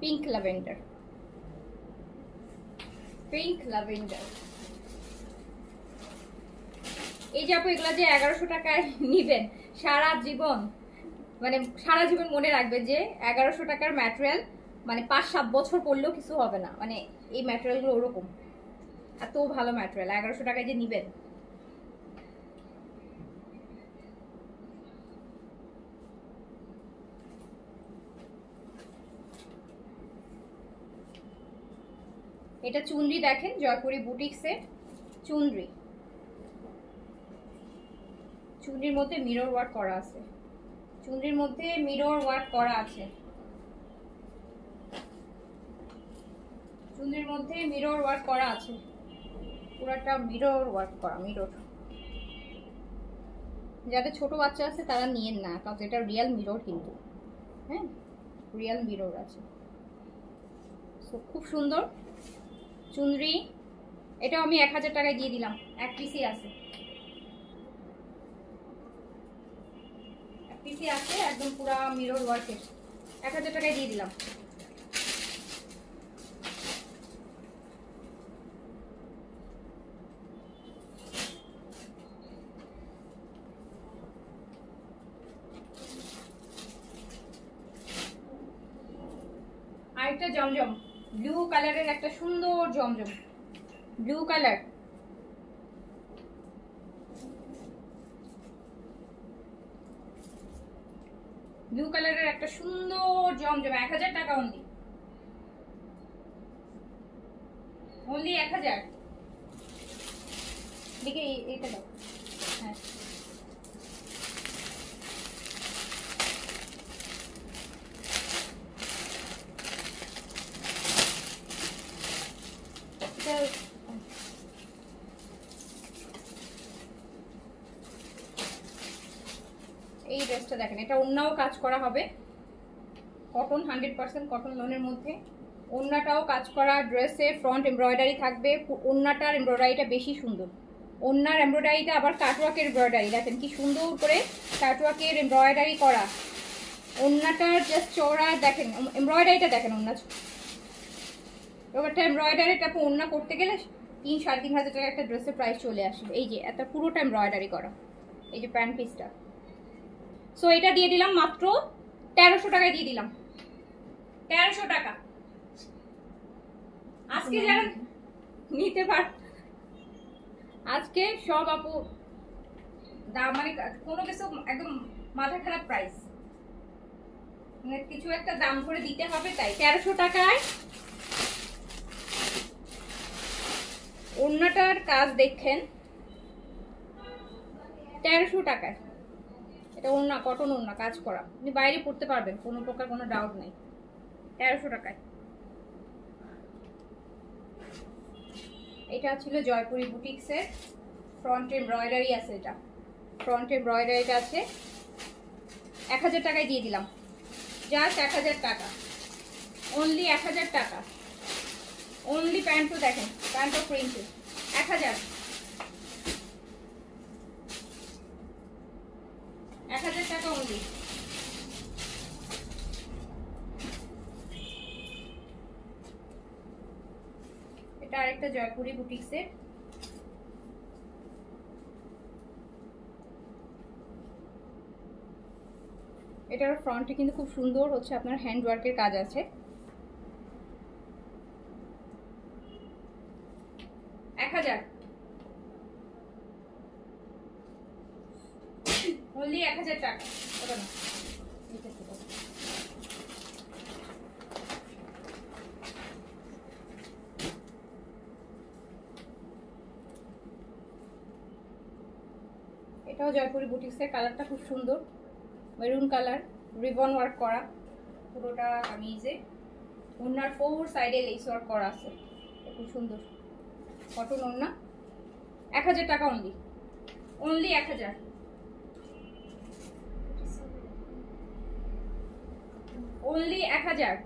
পিঙ্ক ল্যাভেন্ডার, পিঙ্ক ল্যাভেন্ডার। এই যে আপু এগুলা যে 1100 টাকায় নিবেন সারা জীবন, মানে সারা জীবন মনে রাখবেন যে 1100 টাকার ম্যাটেরিয়াল মানে 5-7 বছর পরলেও কিছু হবে না, মানে এই ম্যাটেরিয়ালগুলো ওরকম, এত ভালো ম্যাটেরিয়াল। 1100 টাকায় যে নিবেন, এটা চুনরি দেখেন, জয়পুরি বুটিক্সের চুনরি, চুনরির মধ্যে মিরর ওয়ার্ক করা আছে, চুনরির মধ্যে মিরর ওয়ার্ক করা আছে, চুনরির মধ্যে মিরর ওয়ার্ক করা আছে, পুরাটা মিরর ওয়ার্ক করা, মিরর। যাদের ছোট বাচ্চা আছে তারা নিয়েন না, কারণ এটা রিয়েল মিরর কিন্তু, হ্যাঁ রিয়েল মিরর আছে। সো খুব সুন্দর চুনরি, এটাও আমি 1000 টাকায় দিয়ে দিলাম, এক পিসই আছে। পিসি আছে একদম পুরা মিরর ওয়ার্কের, 1000 টাকায় দিয়ে দিলাম। আরেকটা জমজম ব্লু কালারের, একটা সুন্দর জমজম ব্লু কালার, ব্লু কালারের একটা সুন্দর জমজম, 1000 টাকা অনলি, অনলি 1000। দেখে এইটা দাও। হ্যাঁ এই ড্রেসটা দেখেন, এটা ওন্নাও কাজ করা হবে, কটন, 100% কটন লোনের মধ্যে। ওন্নাটাও কাজ করা, ড্রেসে ফ্রন্ট এমব্রয়ডারি থাকবে, ওন্নাটার এমব্রয়ডারিটা বেশি সুন্দর। ওন্নার এমব্রয়ডারিটা আবার কাটওয়ার্কের এমব্রয়ডারি, দেখেন কি সুন্দর করে কাটওয়ার্কের এমব্রয়ডারি করা। ওন্নাটার জাস্ট চওড়া দেখেন, এমব্রয়ডারিটা দেখেন, ওন্না ব্যাপারটা এমব্রয়ডারিটা ওন্না করতে গেলে 3-3.5 টাকা একটা ড্রেসের প্রাইস চলে আসবে। এই যে এত পুরোটা এমব্রয়ডারি করা, এই যে প্যান্ট পিসটা। সো এটা দিয়ে দিলাম মাত্র 1300 টাকায়, দিয়ে দিলাম 1300 টাকা। আজকে যারা নিতে পার, আজকে সব আপু দাম মানে কোনো কিছু একদম মাথা খারাপ প্রাইস, মানে কিছু একটা দাম করে দিতে হবে, তাই 1300 টাকায়। ওন্নাটার কাজ দেখেন, 1300 টাকায়। এটা ওন্না, কটন ওন্না কাজ করা, আপনি বাইরে পড়তে পারবেন, কোনো প্রকার কোনো ডাউট নেই, 1300 টাকায়। এটা ছিল জয়পুরি বুটিক্সের, ফ্রন্ট এমব্রয়ডারি আছে, এটা ফ্রন্ট এমব্রয়ডারিটা আছে, 1000 টাকায় দিয়ে দিলাম, জাস্ট 1000 টাকা, অনলি 1000 টাকা। অনলি প্যান্টও দেখেন, প্যান্টও প্রিন্টেড, 1000 টাকা অনলি। এটা আরেকটা জয়পুরি বুটিক্সের, এটার ফ্রন্টে কিন্তু খুব সুন্দর হচ্ছে আপনার হ্যান্ড ওয়ার্কের কাজ আছে, 1000 অনলি 1000 টাকা। ওটা না, এটাও জয়পুরি বুটিক্সের, কালারটা খুব সুন্দর, মেরুন কালার, রিবন ওয়ার্ক করা পুরোটা, আমি যে ওন্নার 4 সাইডে লেস ওয়ার্ক করা আছে, খুব সুন্দর কটন ওন্না, 1000 টাকা অনলি, অনলি 1000, অনলি 1000।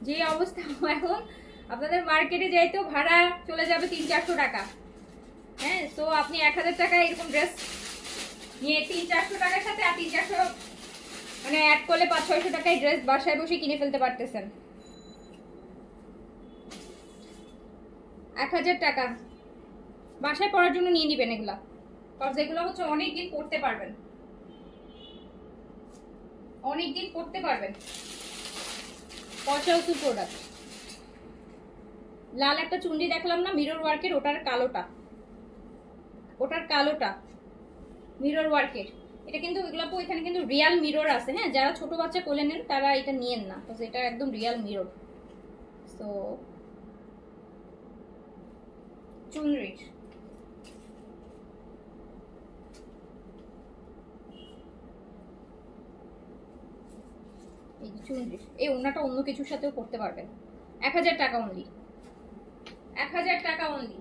যে অবস্থা এখন আপনাদের মার্কেটে যাইতেও ভাড়া চলে যাবে 300-400 টাকা, হ্যাঁ। তো আপনি 1000 টাকায় এরকম ড্রেস নিয়ে 300-400 টাকার সাথে আর 300-400 মানে অ্যাড করলে 500-600 টাকায় ড্রেস বাসায় বসে কিনে ফেলতে পারতেছেন। 1000 টাকা বাসায় পরার জন্য নিয়ে নিবেন এগুলা, কারণ এগুলো হচ্ছে অনেকদিন পরতে পারবেন, অনেকদিন পরতে পারবেন, পয়সা উসুল প্রোডাক্ট। লাল একটা চুন্ডি দেখলাম না মিরর ওয়ার্কের, ওটার কালোটা, ওটার কালোটা মিরর ওয়ার্কের। এটা কিন্তু এগুলো এখানে কিন্তু রিয়াল মিরর আছে, হ্যাঁ। যারা ছোট বাচ্চা কোলে নেন তারা এটা নিয়েন না, তো এটা একদম রিয়াল মিরর। সো চুনরি, এই চুনরি, এই ওন্নাটা অন্য কিছুর সাথেও করতে পারবেন, 1000 টাকা অনলি, 1000 টাকা অনলি।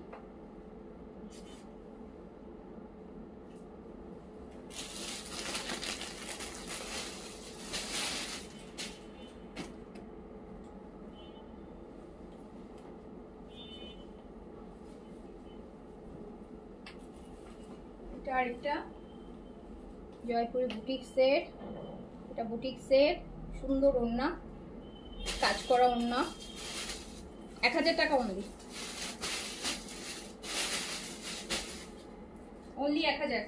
এটা আরেকটা জয়পুরি বুটিক সেট, এটা বুটিক সেট, সুন্দর ওড়না, কাজ করা ওড়না, 1000 টাকা only, only 1000।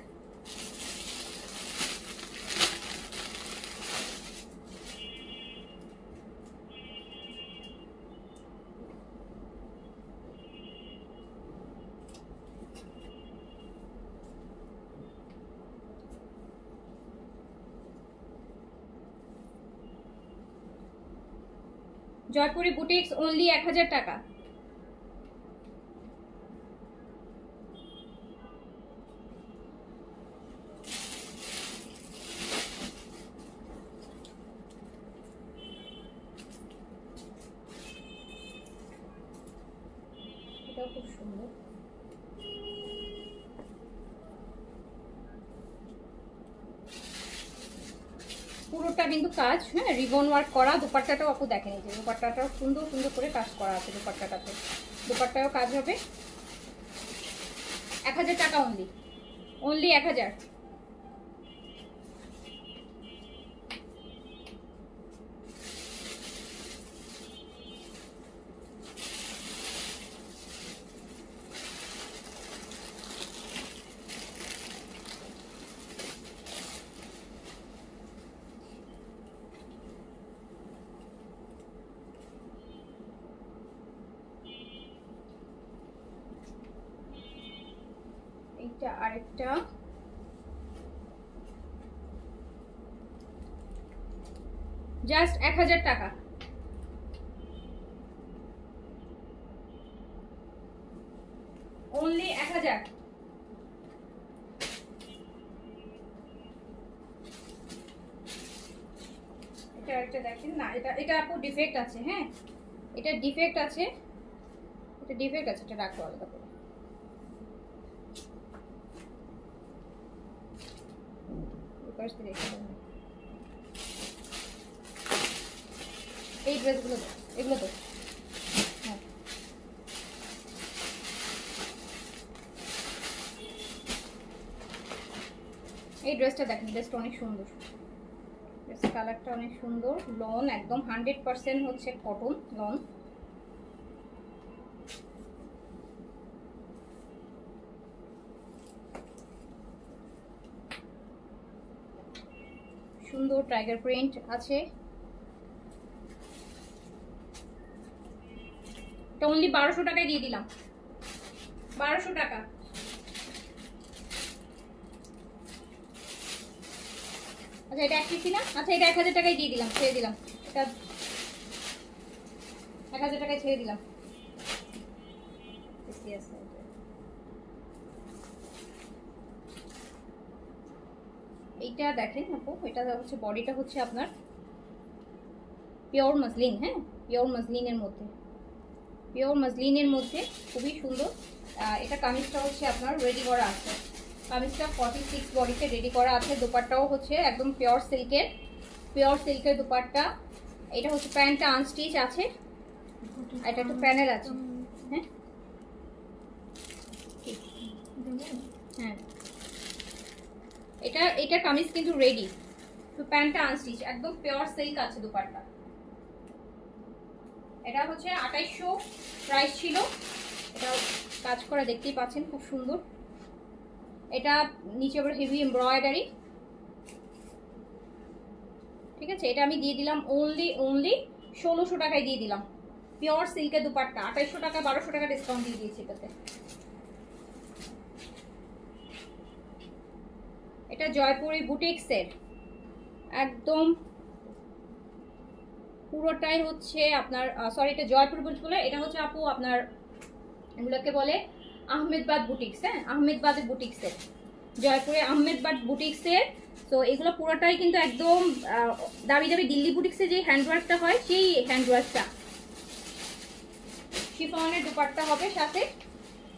Jaipuri boutiques only 1000 টাকা। এটাও খুব সুন্দর। পুরোটা কিন্তু কাজ, হ্যাঁ, রিবন ওয়ার্ক করা। দুপাট্টাটাও আপু দেখেন, এই যে দুপাট্টাটাও সুন্দর সুন্দর করে কাজ করা আছে দুপাট্টাটাতে। দুপাট্টাও কাজ হবে। 1000 টাকা অনলি, অনলি 1000। এইটা আরেকটা, জাস্ট 1000 টাকা। অনলি 1000। এটা একটা দেখেন না, এটা আপু ডিফেক্ট আছে, হ্যাঁ, এটা ডিফেক্ট আছে, এটা ডিফেক্ট আছে, এটা রাখো আলাদা করে। এই ড্রেসগুলো এগুলো তো হ্যাঁ, এই ড্রেসটা দেখেন, ড্রেসটা অনেক সুন্দর, ড্রেসের কালারটা অনেক সুন্দর, লন একদম 100% হচ্ছে কটন লন। সুন্দর টাইগার প্রিন্ট আছে। এটা অনলি 1200 টাকায় দিয়ে দিলাম, 1200 টাকা। আচ্ছা এটা 1 পিসি না, আচ্ছা এটা 1000 টাকায় দিয়ে দিলাম, ছেড়ে দিলাম, এটা 1000 টাকায় ছেড়ে দিলাম। এইটা দেখেন আপু, এটা হচ্ছে বডিটা হচ্ছে আপনার পিওর মসলিন, হ্যাঁ, পিওর মসলিনের মধ্যে, পিওর মসলিনের মধ্যে খুবই সুন্দর। এটা কামিজটা হচ্ছে আপনার রেডি করা আছে, কামিজটা 46 বডিতে রেডি করা আছে। দোপাট্টাও হচ্ছে একদম পিওর সিল্কের দোপাট্টা। এটা হচ্ছে প্যান্টটা আনস্টিচ আছে, এটা একটু প্যানেল আছে, হ্যাঁ হ্যাঁ, এটা কামিজ কিন্তু রেডি, তো প্যান্টটা আনস্টিচ, একদম পিওর সিল্ক আছে দোপাট্টা। এটা হচ্ছে 2800 প্রাইস ছিল, এটা কাজ করা দেখতেই পাচ্ছেন, খুব সুন্দর। এটা নিচে আবার হেভি এমব্রয়ডারি, ঠিক আছে। এটা আমি দিয়ে দিলাম অনলি 1600 টাকায় দিয়ে দিলাম, পিওর সিল্কের দুপাট্টা। 2800 টাকা 1200 টাকা ডিসকাউন্ট দিয়ে দিয়েছি এটাতে। এটা জয়পুরি বুটিক্সের একদম পুরোটাই হচ্ছে আপনার, সরি এটা জয়পুরি বুটিক্স বলে, এটা হচ্ছে আপু আপনার এগুলোকে বলে আহমেদাবাদ বুটিক্স, হ্যাঁ, আহমেদাবাদের বুটিক্সের, জয়পুরে আহমেদাবাদ বুটিক্সের। তো এগুলো পুরোটাই কিন্তু একদম দামি দামি দিল্লি বুটিক্সে যে হ্যান্ডওয়ার্কটা হয় সেই হ্যান্ডওয়ার্কটা। শিফনের দুপাট্টা হবে সাথে,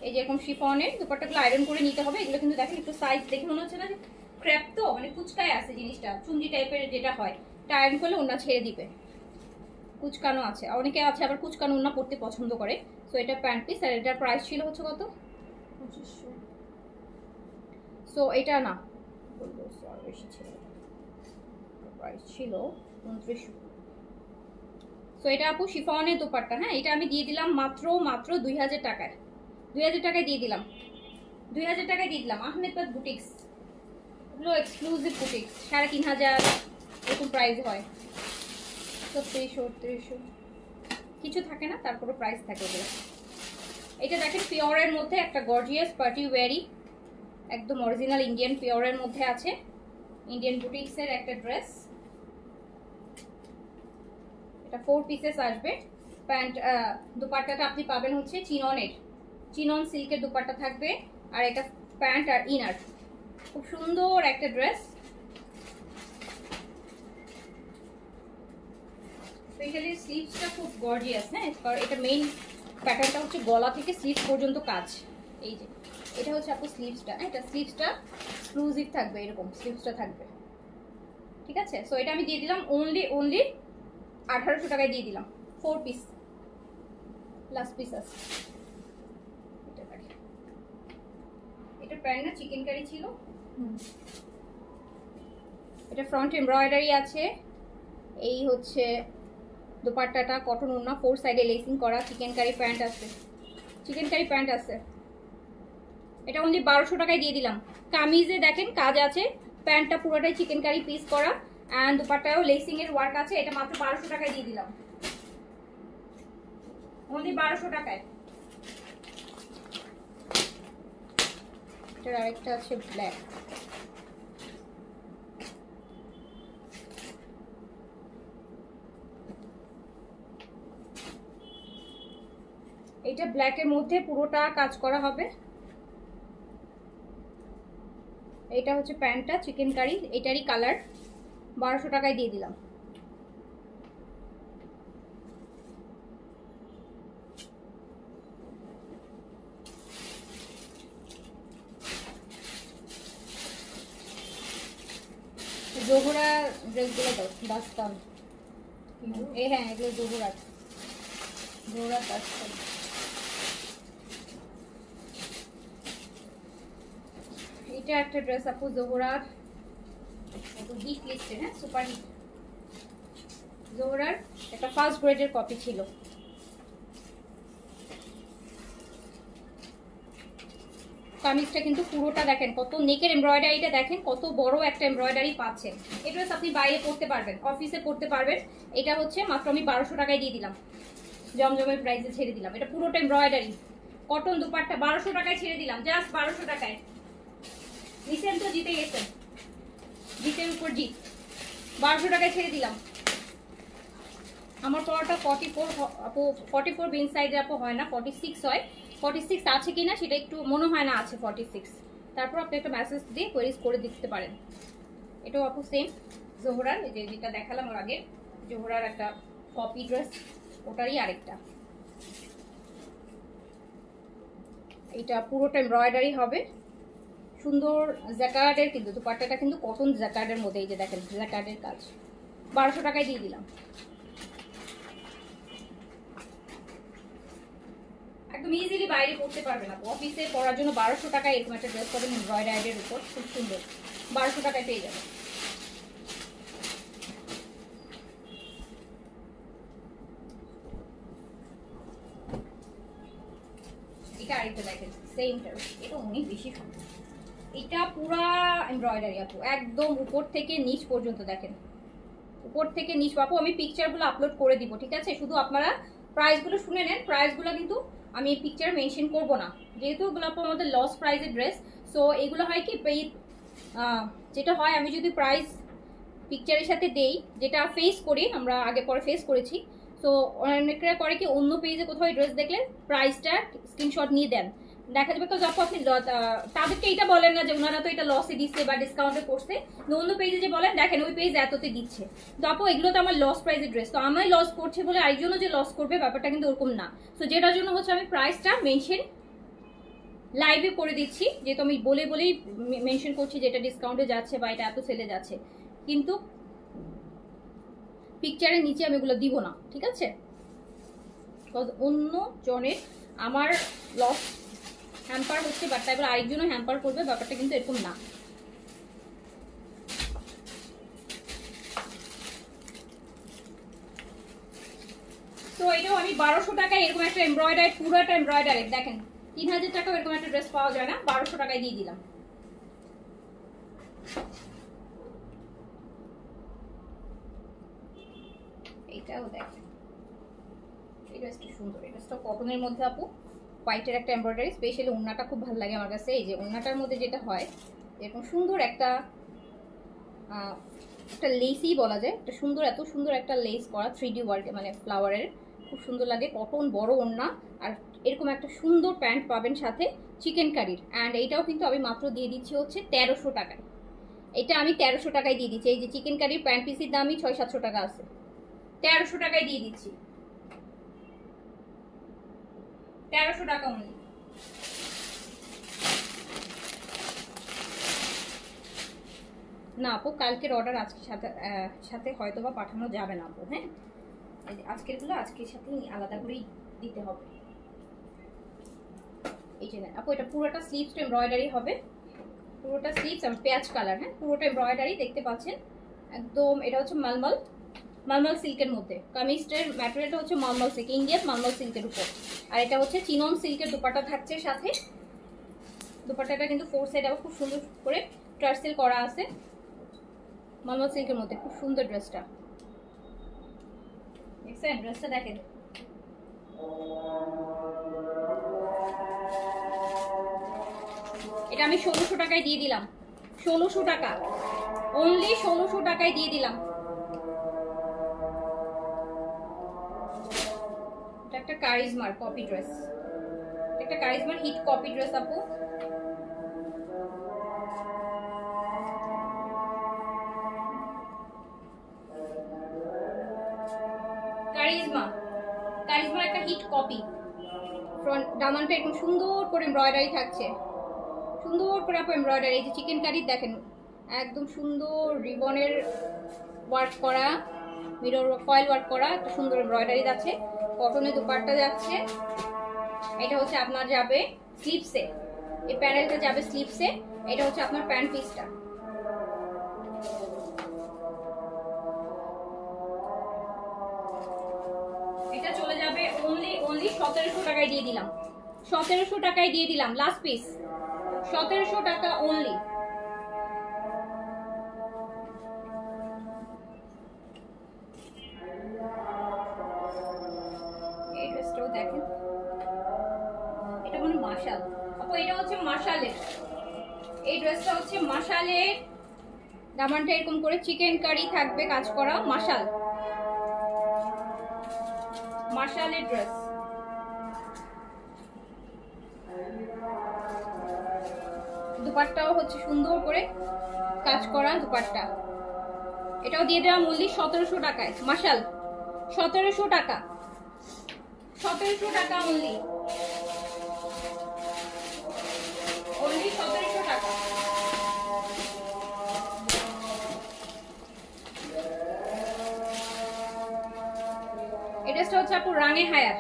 এই যে এরকম শিফনের দুপাট্টাগুলো আয়রন করে নিতে হবে। এগুলো কিন্তু দেখেন একটু সাইজ দেখে মনে হচ্ছে না যে ক্র্যাপ, তো মানে কুচকায় আছে জিনিসটা, চুন্ডি টাইপের যেটা হয়, এটা আয়রন করলে ওনা ছেড়ে দিবে, কুচকানো আছে, অনেকে আছে আবার কুচকানো ওনা পড়তে পছন্দ করে। তো এটা প্যান্ট পিস, আর এটার প্রাইস ছিল হচ্ছে কত, সো এটা না বলবো বেশি ছিল, প্রাইস ছিল 2900। সো এটা আপু শিফনের দোপাট্টা। হ্যাঁ, এটা আমি দিয়ে দিলাম মাত্র 2000 টাকায়। 2000 টাকায় দিয়ে দিলাম, 2000 টাকায় দিয়ে দিলাম। আহমেদাবাদ বুটিক্স, এগুলো এক্সক্লুসিভ বুটিক্স, 3500 এরকম প্রাইস হয়। 3600 কিছু থাকে না, তারপরে প্রাইস থাকে ওগুলো। এটা দেখেন পিওরের মধ্যে একটা গর্জিয়াস পার্টি ওয়ারি, একদম অরিজিনাল ইন্ডিয়ান পিওরের মধ্যে আছে, ইন্ডিয়ান বুটিক্সের একটা ড্রেস। এটা 4 পিসেস আসবে। প্যান্ট দুপাট্টাটা আপনি পাবেন হচ্ছে চিননের, চিনন সিল্কের দুপাট্টা থাকবে, আর এটা প্যান্ট আর ইনার। খুব সুন্দর একটা ড্রেস। স্পেশালি স্লিভসটা খুব গর্জিয়াস। হ্যাঁ, এটা মেইন প্যাটার্নটা হচ্ছে গলা থেকে স্লিভস পর্যন্ত কাজ। এই যে এটা হচ্ছে আপু স্লিভসটা, এটা স্লিভসটা এক্সক্লুসিভ থাকবে, এরকম স্লিভসটা থাকবে। ঠিক আছে, সো এটা আমি দিয়ে দিলাম অনলি 1800 টাকায় দিয়ে দিলাম। 4 পিস, লাস্ট পিস আছে। এটা প্যান্ট না চিকেন কারি ছিল। এটা ফ্রন্ট এমব্রয়ডারি আছে। এই হচ্ছে দোপাট্টাটা কটন ওড়না, 4 সাইডে লেসিং করা, চিকেন কারি প্যান্ট আছে, চিকেন কারি প্যান্ট আছে। এটা অনলি 1200 টাকায় দিয়ে দিলাম। কামিজে দেখেন কাজ আছে, প্যান্টটা পুরোটাই চিকেন কারি পিস করা, অ্যান্ড দোপাট্টাও লেসিং এর ওয়ার্ক আছে। এটা মাত্র 1200 টাকায় দিয়ে দিলাম, অনলি 1200 টাকায়। এটার আরেকটা আছে ব্ল্যাক, এটা ব্ল্যাকের মধ্যে পুরোটা কাজ করা হবে। এটা হচ্ছে প্যান্টটা চিকেন কারি, এটারই কালার। 1200 টাকায় দিয়ে দিলাম। জোহরা ড্রেসগুলো দাও, দাস্তান। হ্যাঁ, এগুলো জোহরা, জোহরা দাস্তান। এটা একটা ড্রেস আপু জোহরার, হিট লিস্টে, হ্যাঁ সুপার হিট। জোহরার একটা ফার্স্ট গ্রেডের কপি ছিল। কামিজটা কিন্তু পুরোটা দেখেন কত নেকের এমব্রয়ডারিটা দেখেন কত বড় একটা এমব্রয়ডারি পাচ্ছেন। এই ড্রেস আপনি বাইরে পরতে পারবেন, অফিসে পরতে পারবেন। এটা হচ্ছে মাত্র আমি 1200 টাকায় দিয়ে দিলাম, জমজমের প্রাইসে ছেড়ে দিলাম। এটা পুরোটা এমব্রয়ডারি কটন দুপাট্টা, 1200 টাকায় ছেড়ে দিলাম, জাস্ট 1200 টাকায়। নিচেন তো জিতে গেছেন, জিতের উপর জিত। 1200 টাকায় ছেড়ে দিলাম। আমার পড়াটা 44 বিন সাইজে আপু হয় না, 46 হয়। 46 আছে কিনা সেটা একটু মনে হয় না আছে 46। তারপর আপনি একটা মেসেজ দিয়ে কোয়েরিজ করে দিতে পারেন। এটাও আপু সেম জোহরার, এই যে যেটা দেখালাম ওর আগে, জোহরার একটা কপি ড্রেস, ওটারই আরেকটা। এটা পুরোটা এমব্রয়ডারি হবে, সুন্দর জ্যাকার্ডের, কিন্তু দুপাট্টাটা কিন্তু কটন জ্যাকার্ডের মধ্যে। এই যে দেখেন জ্যাকার্ডের কাজ। 1200 টাকায় দিয়ে দিলাম। একদম ইজিলি বাইরে পড়তে পারবেন আপু, অফিসে পড়ার জন্য 1200 টাকায় এরকম একটা ড্রেস পাবেন এমব্রয়ডারির উপর, খুব সুন্দর। 1200 টাকায় পেয়ে যাবেন। এটা আরেকটা দেখেন সেমটা, এটা অনেক বেশি সুন্দর। এটা পুরা এমব্রয়ডারি আপু, একদম উপর থেকে নিচ পর্যন্ত দেখেন, উপর থেকে নিচ। আপু আমি পিকচারগুলো আপলোড করে দিব, ঠিক আছে? শুধু আপনারা প্রাইসগুলো শুনে নেন। প্রাইসগুলো কিন্তু আমি পিকচার মেনশন করব না, যেহেতু এগুলো আপু আমাদের লস প্রাইসের ড্রেস। সো এগুলো হয় কি, যেটা হয় আমি যদি প্রাইস পিকচারের সাথে দেই, যেটা ফেস করি আমরা, আগে পরে ফেস করেছি। তো অনেকরা করে কি, অন্য পেজে কোথাও ড্রেস দেখলে প্রাইসটা স্ক্রিনশট নিয়ে দেন, দেখা যাবে তো যখন আপনি তাদেরকে এটা বলেন না যে ওনারা তো এটা লসে দিচ্ছে বা ডিসকাউন্টে করছে, অন্য পেজে যে বলেন দেখেন ওই পেজ এততে দিচ্ছে। তো আপু এগুলো তো আমার লস প্রাইসের ড্রেস, তো আমি লস করছে বলে আরেকজনও যে লস করবে ব্যাপারটা কিন্তু ওরকম না। তো যেটার জন্য হচ্ছে আমি প্রাইসটা মেনশন লাইভে করে দিচ্ছি, যেহেতু আমি বলেই মেনশন করছি যে এটা ডিসকাউন্টে যাচ্ছে বা এটা এত সেলে যাচ্ছে, কিন্তু পিকচারের নিচে আমি এগুলো দিব না, ঠিক আছে? অন্য জনের আমার লস হ্যাম্পার হচ্ছে, বাট তাই বলে আরেকজনও হ্যাম্পার করবে, ব্যাপারটা কিন্তু এরকম না। তো এটাও আমি 1200 টাকায় এরকম একটা এমব্রয়ডারি, পুরোটা এমব্রয়ডারি দেখেন, 3000 টাকা এরকম একটা ড্রেস পাওয়া যায় না, 1200 টাকায় দিয়ে দিলাম। এইটাও দেখেন, এই ড্রেসটা সুন্দর, এই ড্রেসটা কটনের মধ্যে আপু, হোয়াইটের একটা এমব্রয়ডারি, স্পেশালি ওড়নাটা খুব ভালো লাগে আমার কাছে। এই যে ওড়নাটার মধ্যে যেটা হয় এরকম সুন্দর একটা একটা লেসই বলা যায়, একটা সুন্দর, এত সুন্দর একটা লেস করা 3D ওয়ার্ক, মানে ফ্লাওয়ারের, খুব সুন্দর লাগে। কটন, বড় ওড়না, আর এরকম একটা সুন্দর প্যান্ট পাবেন সাথে চিকেন কারির। অ্যান্ড এইটাও কিন্তু আমি মাত্র দিয়ে দিচ্ছি হচ্ছে 1300 টাকায়। এটা আমি 1300 টাকায় দিয়ে দিচ্ছি। এই যে চিকেন কারির প্যান্ট পিসের দামই 600-700 টাকা আছে, 1300 টাকায় দিয়ে দিচ্ছি, 1300 টাকা অনলি। না আপু, কালকের অর্ডার আজকের সাথে হয়তো বা পাঠানো যাবে না আপু। হ্যাঁ, আজকের গুলো আজকের সাথেই আলাদা করেই দিতে হবে। এই যে আপু, এটা পুরোটা স্লিভস এমব্রয়ডারি হবে, পুরোটা স্লিভস এবং পেঁয়াজ কালার। হ্যাঁ, পুরোটা এমব্রয়ডারি দেখতে পাচ্ছেন একদম। এটা হচ্ছে মালমল সিল্কের মধ্যে, কামিজের ম্যাটেরিয়ালটা হচ্ছে মালমল সিল্ক, ইন্ডিয়ান মালমল সিল্কের উপর। আর এটা হচ্ছে চিনন সিল্কের দুপাট্টা থাকছে সাথে। দুপাট্টাটা কিন্তু 4 সাইড আবার খুব সুন্দর করে টার্সেল করা আছে, মালমল সিল্কের মধ্যে, খুব সুন্দর ড্রেসটা। দেখছেন ড্রেসটা, দেখেন এটা আমি 1600 টাকায় দিয়ে দিলাম, 1600 টাকা অনলি, 1600 টাকায় দিয়ে দিলাম। এটা একটা কারিজমার কপি ড্রেস, একটা কারিজমার হিট কপি ড্রেস আপু। কারিজমার একটা হিট কপি, ফ্রন্ট দামানটা এরকম সুন্দর করে এমব্রয়ডারি থাকছে, সুন্দর করে আপু এমব্রয়ডারি। এই যে চিকেন কারি দেখেন, একদম সুন্দর রিবনের ওয়ার্ক করা, মিরর ফয়েল ওয়ার্ক করা, একটা সুন্দর এমব্রয়ডারি যাচ্ছে, কটনের দুপাট্টা যাচ্ছে। এটা হচ্ছে আপনার যাবে স্লিভসে, এই প্যানেলটা যাবে স্লিভসে। এটা হচ্ছে আপনার প্যান্ট পিসটা। এটা চলে যাবে অনলি 1700 টাকায় দিয়ে দিলাম, 1700 টাকায় দিয়ে দিলাম, লাস্ট পিস 1700 টাকা অনলি। এই ড্রেসটাও দেখেন, এটা মানে মার্শাল আপু, এটা হচ্ছে মার্শালের, এই ড্রেসটা হচ্ছে মার্শালের। দামানটা এরকম করে চিকেন কারি থাকবে কাজ করা, মার্শালের ড্রেস। দুপাট্টাও হচ্ছে সুন্দর করে কাজ করা দুপাট্টা। এটাও দিয়ে দেওয়া মূল্য 1700 টাকায়, মার্শাল 1700 টাকা, 1700 টাকা মূল্য, অনলি 1700 টাকা। এটা হচ্ছে আপু রাঙে হায়ার,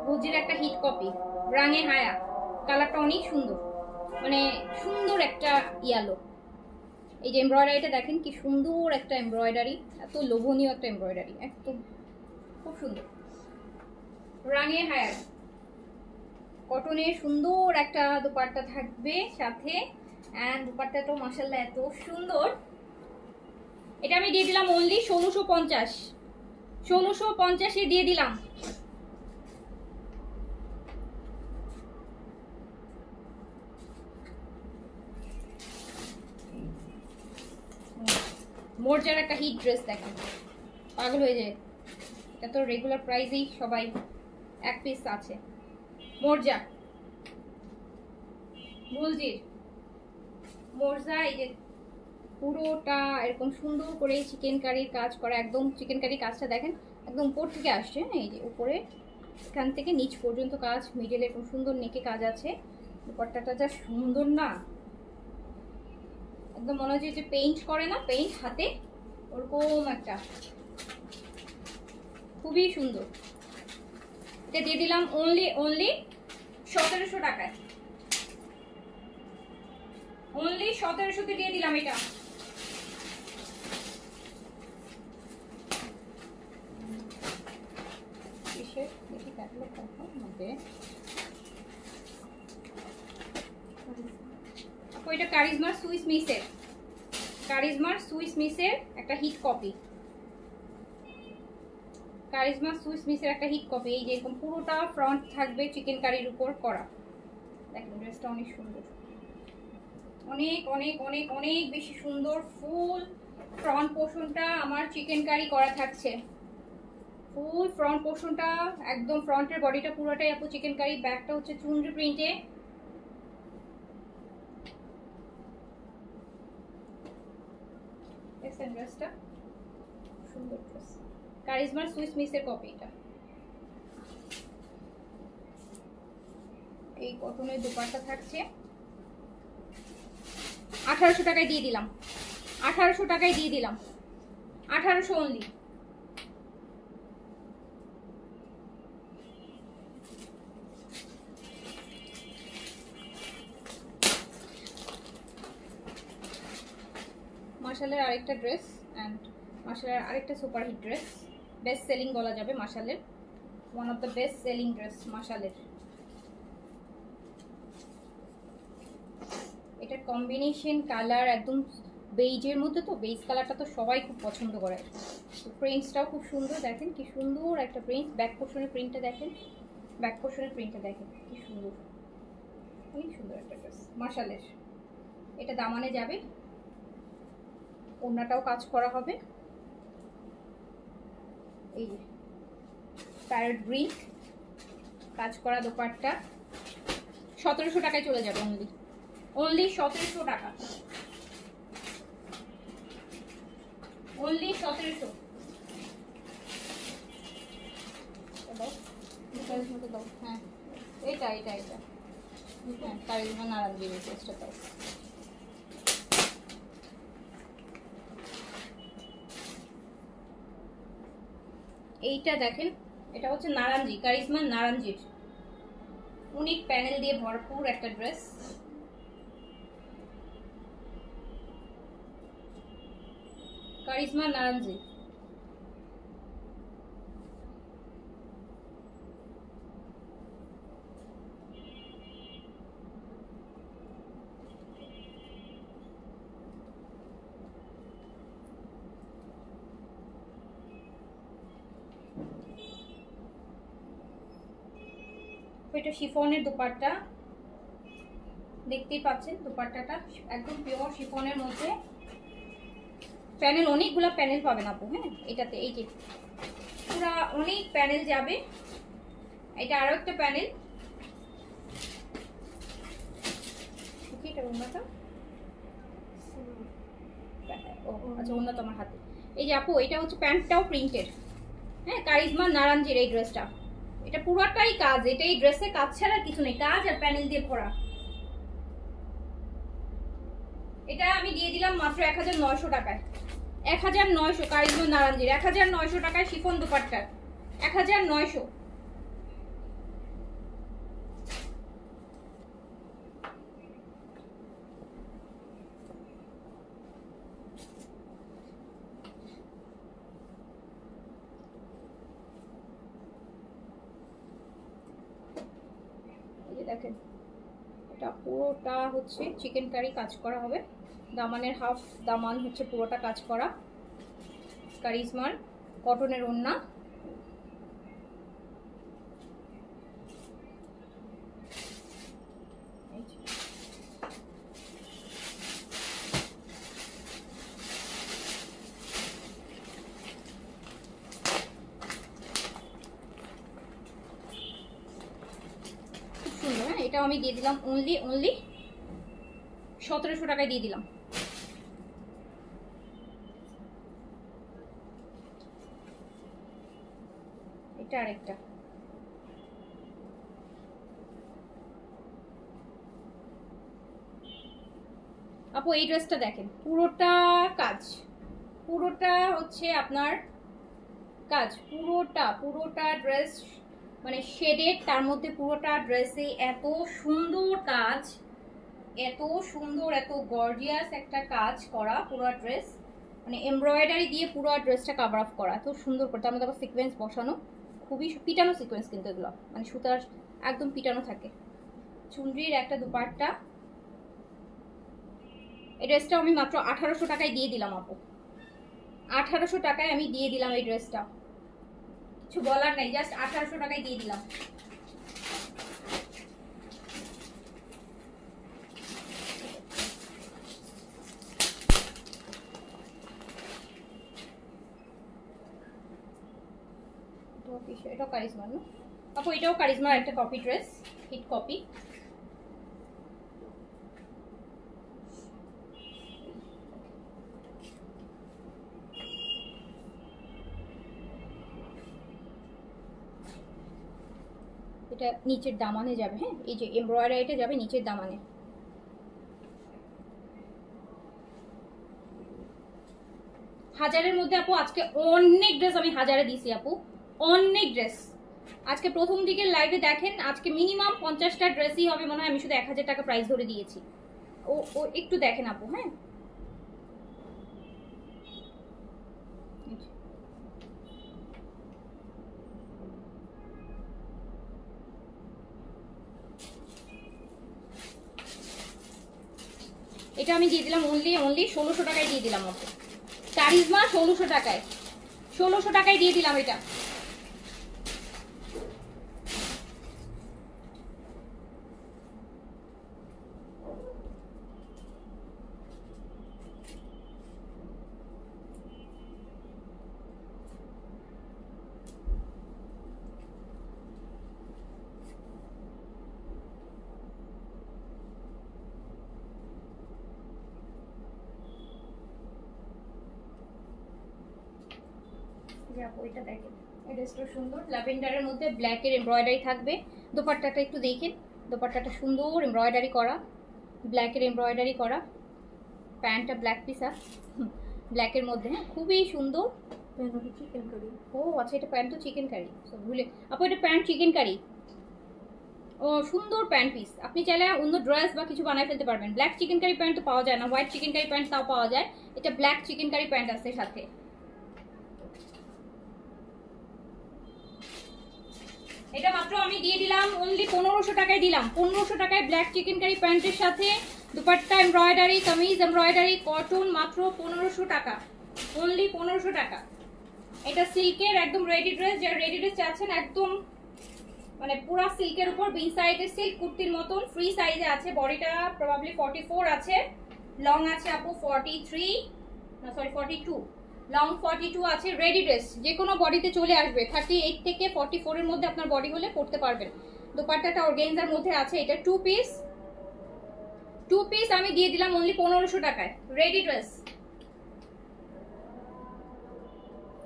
গুলজির একটা হিট কপি, রাঙে হায়া, কালারটা অনেক সুন্দর, মানে সুন্দর একটা ইয়ালো। এই যে এমব্রয়ডারিটা দেখেন কি সুন্দর একটা এমব্রয়ডারি, এত লোভনীয় একটা এমব্রয়ডারি, একদম খুব সুন্দর। রাঙে হায়ার কটনের সুন্দর একটা দুপাট্টা থাকবে সাথে, এন্ড দুপাট্টাটাও মাশাআল্লাহ এত সুন্দর। এটা আমি দিয়ে দিলাম অনলি 1650, 1650 দিয়ে দিলাম। মোরজার একটা হিট ড্রেস দেখেন, পাগল হয়ে যায়, এটা তো রেগুলার প্রাইসেই সবাই এক পিস আছে। মোরজা, গুলজির মোরজা, এই যে পুরোটা এরকম সুন্দর করে চিকেন কারির কাজ করা, একদম চিকেন কারি কাজটা দেখেন একদম উপর থেকে আসছে, এই যে উপরে এখান থেকে নিচ পর্যন্ত কাজ, মিডলে এরকম সুন্দর নেকে কাজ আছে। দুপাট্টাটা যা সুন্দর না, একদম মনে হচ্ছে যে পেইন্ট করে না, পেইন্ট হাতে, ওরকম একটা, খুবই সুন্দর। এটা দিয়ে দিলাম অনলি 1700 টাকায়, অনলি 1700-তে দিয়ে দিলাম এটা। এটা কারিজমার সুইস মিসের, কারিজমার সুইস মিসের একটা হিট কপি, কারিজমা সুইস মিসের একটা হিট কপি। এই যে এরকম পুরোটা ফ্রন্ট থাকবে চিকেন কারির উপর করা। দেখেন ড্রেসটা অনেক সুন্দর, অনেক অনেক অনেক অনেক বেশি সুন্দর। ফুল ফ্রন্ট পোর্শনটা আমার চিকেন কারি করা থাকছে, ফুল ফ্রন্ট পোর্শনটা একদম, ফ্রন্টের বডিটা পুরোটাই আপু চিকেন কারি। ব্যাকটা হচ্ছে চুনরি প্রিন্টে। ড্রেসটা সুন্দর ড্রেস, কারিজমার সুইস মিসের কপি এটা। এই কটনের দোপাট্টা থাকছে। 1800 টাকায় দিয়ে দিলাম, 1800 টাকায় দিয়ে দিলাম, 1800 অনলি। মার্শালের আরেকটা ড্রেস, অ্যান্ড মার্শালের আরেকটা super hit dress, best selling বলা যাবে মার্শালের, one of the best selling dress মার্শালের। এটার কম্বিনেশন কালার একদম বেইজের মধ্যে, তো বেইজ কালারটা তো সবাই খুব পছন্দ করে। প্রিন্টসটাও খুব সুন্দর, দেখেন কি সুন্দর একটা প্রিন্ট। ব্যাক পোর্শনের প্রিন্টটা দেখেন, ব্যাক পোর্শনের প্রিন্টটা দেখেন কি সুন্দর, অনেক সুন্দর একটা ড্রেস মার্শালের। এটা দামানে যাবে, ওড়নাটাও কাজ করা হবে। এই যে প্যারট গ্রিন কাজ করা দোপাট্টা, 1700 টাকায় চলে যাবে অনলি, অনলি 1700 টাকা, অনলি 1700। হ্যাঁ এটা এটা এটা হ্যাঁ, কারিজমা নারায়ণগীর ড্রেসটা দাও। এইটা দেখেন, এটা হচ্ছে নারাঞ্জি, কারিজমা নারাঞ্জির অনেক প্যানেল দিয়ে ভরপুর একটা ড্রেস। কারিজমা নারাঞ্জি, এটা শিফনের দোপাট্টা, দেখতেই পাচ্ছেন দোপাট্টাটা একদম পিওর শিফনের মধ্যে। প্যানেল অনেকগুলো প্যানেল পাবেন আপু, হ্যাঁ এটাতে। এই যে পুরা অনেক প্যানেল যাবে, এটা আরো একটা প্যানেল। এটা ওন্নাটা, ও আচ্ছা ওন্না তো আমার হাতে। এই যে আপু এটা হচ্ছে প্যান্টটাও প্রিন্টেড, হ্যাঁ কারিজমা নারাঞ্জির এই ড্রেসটা। এটা পুরোটাই কাজ, এটা এই ড্রেসে কাজ ছাড়া কিছু নেই, কাজ আর প্যানেল দিয়ে ভরা। এটা আমি দিয়ে দিলাম মাত্র 1900 টাকায়, 1900 কারিজমা নারাঞ্জির 1900 টাকায় শিফন দোপাট্টা, 1900। দেখেন এটা পুরোটা হচ্ছে চিকেন কারি কাজ করা হবে, দামানের হাফ দামান হচ্ছে পুরোটা কাজ করা, কারিজমার কটনের ওড়না। এটাও আমি দিয়ে দিলাম অনলি 1700 টাকায় দিয়ে দিলাম। এটা আরেকটা, আপু এই ড্রেসটা দেখেন পুরোটা কাজ, পুরোটা হচ্ছে আপনার কাজ, পুরোটা পুরোটা ড্রেস মানে শেডেড, তার মধ্যে পুরোটা ড্রেসে এত সুন্দর কাজ, এত সুন্দর, এত গর্জিয়াস একটা কাজ করা পুরো ড্রেস, মানে এমব্রয়ডারি দিয়ে পুরো ড্রেসটা কভার আপ করা, এত সুন্দর করে। তার মধ্যে আবার সিকোয়েন্স বসানো, খুবই পিটানো সিকোয়েন্স কিন্তু এগুলো, মানে সুতার একদম পিটানো থাকে। চুনরির একটা দুপাট্টা। এই ড্রেসটা আমি মাত্র 1800 টাকায় দিয়ে দিলাম আপু, 1800 টাকায় আমি দিয়ে দিলাম এই ড্রেসটা, কিছু বলার নাই, জাস্ট 1800 টাকায় দিয়ে দিলাম। এটাও কারিজমার না আপু, এটাও কারিজমার একটা কপি ড্রেস, হিট কপি। এটা নিচের দামানে যাবে, হ্যাঁ এই যে এমব্রয়ডারিটা যাবে নিচের দামানে। হাজারের মধ্যে আপু আজকে অনেক ড্রেস আমি হাজারে দিছি আপু, অনেক ড্রেস। আজকে প্রথম দিকের লাইভে দেখেন, আজকে মিনিমাম 50টা ড্রেসই হবে মনে হয়, আমি শুধু 1000 টাকা প্রাইস ধরে দিয়েছি। ও একটু দেখেন আপু, হ্যাঁ এটা আমি দিয়ে দিলাম অনলি 1600 টাকায় দিয়ে দিলাম আপু, কারিজমা 1600 টাকায়, 1600 টাকায় দিয়ে দিলাম এটা। এটা দেখেন, এই ড্রেসটা সুন্দর, ল্যাভেন্ডারের মধ্যে ব্ল্যাকের এমব্রয়ডারি থাকবে। দোপাট্টাটা একটু দেখেন, দোপাট্টাটা সুন্দর এমব্রয়ডারি করা, ব্ল্যাকের এমব্রয়ডারি করা। প্যান্টটা ব্ল্যাক পিস, ব্ল্যাকের মধ্যে, হ্যাঁ খুবই সুন্দর। চিকেন কারি, ও আচ্ছা এটা প্যান্ট তো চিকেন কারি, ভুলে আপু এটা প্যান্ট চিকেন কারি। ও সুন্দর প্যান্ট পিস, আপনি চাইলে অন্য ড্রেস বা কিছু বানায় ফেলতে পারবেন। ব্ল্যাক চিকেন কারি প্যান্ট তো পাওয়া যায় না, হোয়াইট চিকেন কারি প্যান্ট তাও পাওয়া যায়, এটা ব্ল্যাক চিকেন কারি প্যান্ট আছে সাথে। এটা মাত্র আমি দিয়ে দিলাম অনলি 1500 টাকায় দিলাম, 1500 টাকায় ব্ল্যাক চিকেন কারি প্যান্টের সাথে dupatta embroidery, kameez embroidery, cotton, মাত্র 1500 টাকা, অনলি 1500 টাকা। এটা সিল্কের একদম রেডি ড্রেস, যারা রেডি ড্রেস চাচ্ছেন একদম মানে পুরো সিল্কের উপর বিন সাইডে সিল্ক কুর্তির মতন, ফ্রি সাইজে আছে, বডিটা প্রবাবলি 44 আছে, লং আছে আপু 43 না সরি 42, লং 42 আছে, রেডি ড্রেস যে কোনো বডিতে চলে আসবে, 38 থেকে 44 এর মধ্যে আপনার বডি হলে পরতে পারবেন। দোপাট্টাটা অর্গানজার মধ্যে আছে, এটা টু পিস আমি দিয়ে দিলাম অনলি 1500 টাকায়, রেডি ড্রেস।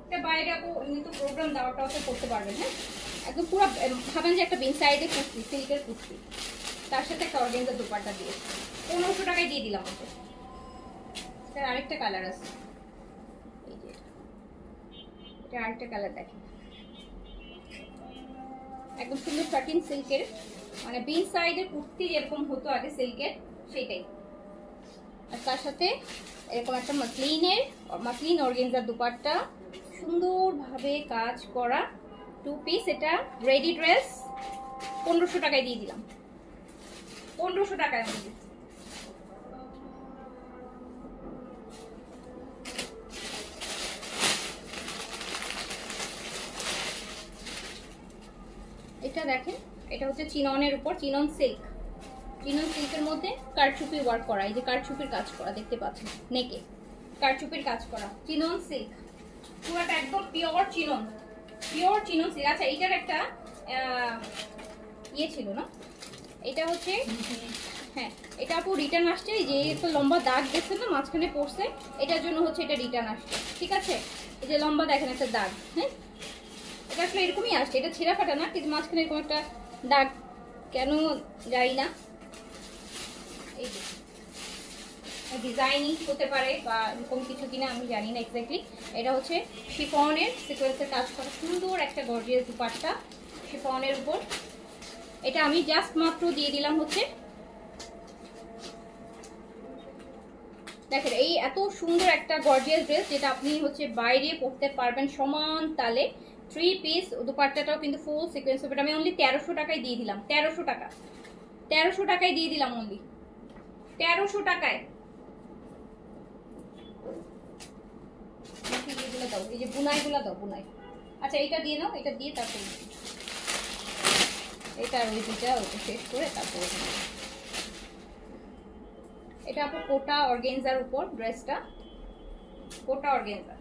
এটা বাইরে আপু এমনি তো প্রোগ্রাম দেওয়াটাও তো করতে পারবেন, হ্যাঁ একদম পুরো ভাবেন যে একটা বিন সাইডে কুর্তি, সিল্কের কুর্তি, তার সাথে একটা অর্গানজার দোপাট্টা দিয়ে 1500 টাকায় দিয়ে দিলাম ওকে। এটার আরেকটা কালার আছে, এই যে এটা আরেকটা কালার দেখেন, একদম সুন্দর শার্টিন সিল্কের, মানে বিন সাইডের কুর্তি যেরকম হতো আগে সিল্কের সেটাই, আর তার সাথে এরকম একটা মাসলিন অর্গানজার দোপাট্টা, সুন্দরভাবে কাজ করা টু পিস। এটা রেডি ড্রেস 1500 টাকায় দিয়ে দিলাম, 1500 টাকায় আমি দিচ্ছি। এটা দেখেন, এটা হচ্ছে চিননের উপর, চিনন সিল্কের মধ্যে কারচুপি ওয়ার্ক করা, এই যে কারচুপির কাজ করা দেখতে পাচ্ছেন, নেকে কারচুপির কাজ করা, চিনন সিল্ক পুরোটা একদম পিওর চিনন সিল্ক। আচ্ছা এটার একটা ইয়ে ছিল না, এটা হচ্ছে হ্যাঁ এটা আপু রিটার্ন আসছে, যে একটা লম্বা দাগ দেখছেন না মাঝখানে পড়ছে, এটার জন্য হচ্ছে এটা রিটার্ন আসছে, ঠিক আছে এই যে লম্বা দেখেন একটা দাগ, হ্যাঁ এটা আসলে এরকমই আসছে, এটা ছেঁড়া ফাটা না, কিন্তু মাঝখানে এরকম একটা দাগ কেন যাই না, এই যে ডিজাইনিং হতে পারে বা এরকম কিছু কিনা আমি জানি না এক্স্যাক্টলি। এটা হচ্ছে শিফনের সিকোয়েন্সের কাজ করা সুন্দর একটা গর্জিয়াস দুপাট্টা, শিফনের উপর। এটা আমি জাস্ট মাত্র দিয়ে দিলাম হচ্ছে, দেখেন এই এত সুন্দর একটা গর্জিয়াস ড্রেস, যেটা আপনি হচ্ছে বাইরে পরতে পারবেন সমান তালে। 3 পিস, দুপাট্টাটাও কিন্তু ফুল সিকোয়েন্স হবে। আমি অনলি 1300 টাকায় দিয়ে দিলাম, 1300 টাকা, 1300 টাকায় দিয়ে দিলাম, অনলি 1300 টাকায়। এগুলো দাও, এই যে বুনাইগুলো দাও, বুনাই। আচ্ছা এটা দিয়ে নাও, এটা দিয়ে তারপর এটা আর ওই দুটা ওটা শেষ করে তারপরে এটা আপু কোটা অর্গানজার উপর ড্রেসটা, কোটা অর্গানজা,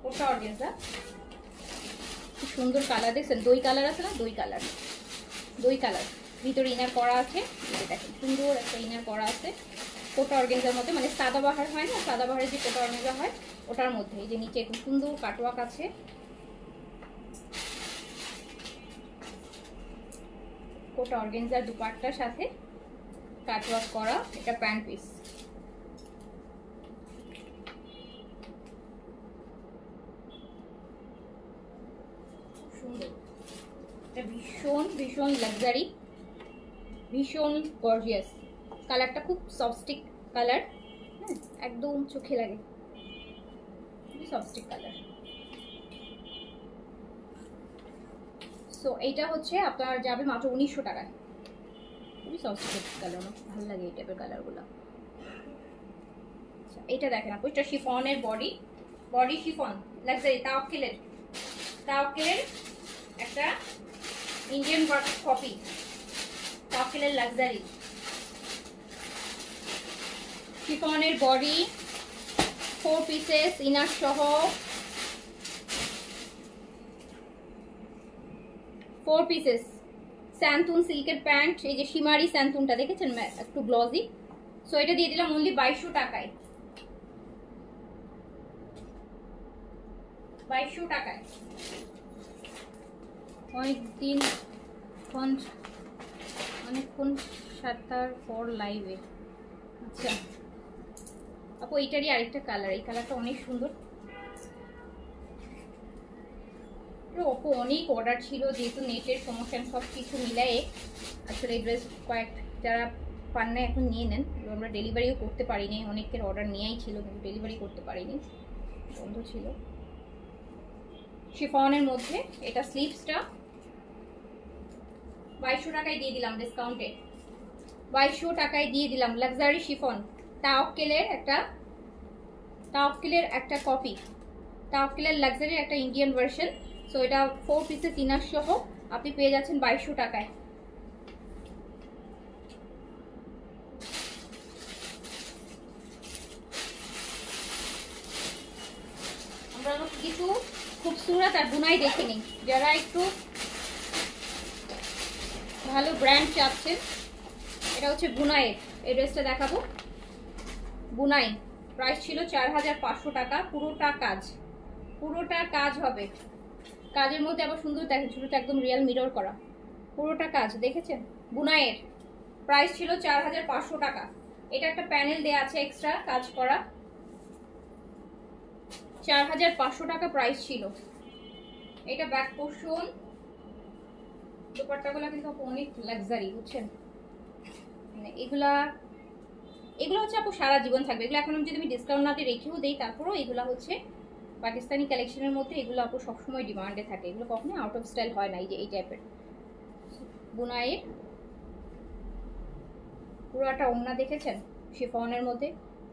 কোটা অর্গানজা। কি সুন্দর কালার দেখছেন, দই কালার আছে না, দই কালার, দই কালার। ভিতরে ইনার করা আছে, দেখেন সুন্দর একটা ইনার করা আছে কোটা অর্গানজার মধ্যে, মানে সাদাবাহার হয় না, সাদাবাহারের যে কোটা অর্গানজা হয় ওটার মধ্যে। এই যে নিচে একদম সুন্দর কাটওয়ার্ক আছে, কোটা অর্গানজার দুপাট্টার সাথে কাটওয়ার্ক করা। এটা প্যান্ট পিস, সুন্দর, এটা ভীষণ ভীষণ লাক্সারি, ভীষণ গর্জিয়াস। কালারটা খুব সফটস্টিক কালার, হ্যাঁ একদম চোখে লাগে, সফটস্টিক কালার। সো এইটা হচ্ছে আপনার যাবে মাত্র 1900 টাকায়। খুবই সফটস্টিক কালার, ভালো লাগে এই টাইপের কালারগুলো। এইটা দেখেন আপু, এটা শিফনের বডি, বডি শিফন লাক্সারি, তাওয়াক্কিলের, তাওয়াক্কিলের একটা ইন্ডিয়ান ওয়ার্ক কপি, তাওয়াক্কিলের লাক্সারি শিফনের বডি, 4 পিসেস ইনার সহ, 4 পিসেস স্যান্তুন সিল্কের প্যান্ট। এই যে শিমারি স্যান্তুনটা দেখেছেন, একটু গ্লজি। সো এটা দিয়ে দিলাম অনলি 2200 টাকায়, 2200 টাকায়। অনেকদিন অনেকক্ষণ 7টার পর লাইভে। আচ্ছা আপু এইটারই আরেকটা কালার, এই কালারটা অনেক সুন্দর। আপু অনেক অর্ডার ছিল, যেহেতু নেটের সমস্যা সব কিছু মিলাই আসলে এই ড্রেস কয়েক যারা পান না এখন নিয়ে নেন। আমরা ডেলিভারিও করতে পারিনি, অনেকের অর্ডার নেওয়াই ছিল কিন্তু ডেলিভারি করতে পারিনি, বন্ধ ছিল। শিফনের মধ্যে এটা স্লিভসটা 2200 টাকায় দিয়ে দিলাম ডিসকাউন্টে, 2200 টাকায় দিয়ে দিলাম। লাক্সারি শিফন, তাওয়াক্কিলের একটা কপি, তাওয়াক্কিলের লাক্সারির একটা ইন্ডিয়ান ভার্সন। সো এটা 4 পিসেস ইনার সহ আপনি পেয়ে যাচ্ছেন 2200 টাকায়। আমরা কিছু খুবসুরত আর বুনাই দেখে নিই, যারা একটু ভালো ব্র্যান্ড চাচ্ছেন। এটা হচ্ছে বুনাইয়ের, এই ড্রেসটা দেখাবো। বুনাই প্রাইস ছিল 4500 টাকা, পুরোটা কাজ হবে, কাজের মধ্যে আবার সুন্দর দেখেন, ছোটটা একদম রিয়েল মিরর করা, পুরোটা কাজ দেখেছেন। বুনাইয়ের প্রাইস ছিল 4500 টাকা। এটা একটা প্যানেল দেয়া আছে এক্সট্রা কাজ করা, 4500 টাকা প্রাইস ছিল। এটা ব্যাক পোর্শন, দুপাট্টাগুলো কিন্তু অনেক লাক্সারি বুঝছেন, মানে এগুলো হচ্ছে আপু সারা জীবন থাকবে। এগুলো এখন যদি আমি ডিসকাউন্ট না দিয়ে রেখেও দেই, তারপরেও এগুলো হচ্ছে পাকিস্তানি কালেকশনের মধ্যে, এগুলো আপু সবসময় ডিমান্ডে থাকে, এগুলো কখনোই আউট অফ স্টাইল হয় না। এই যে এই টাইপের বুনাইয়ের পুরোটা ওড়না দেখেছেন, শিফনের মধ্যে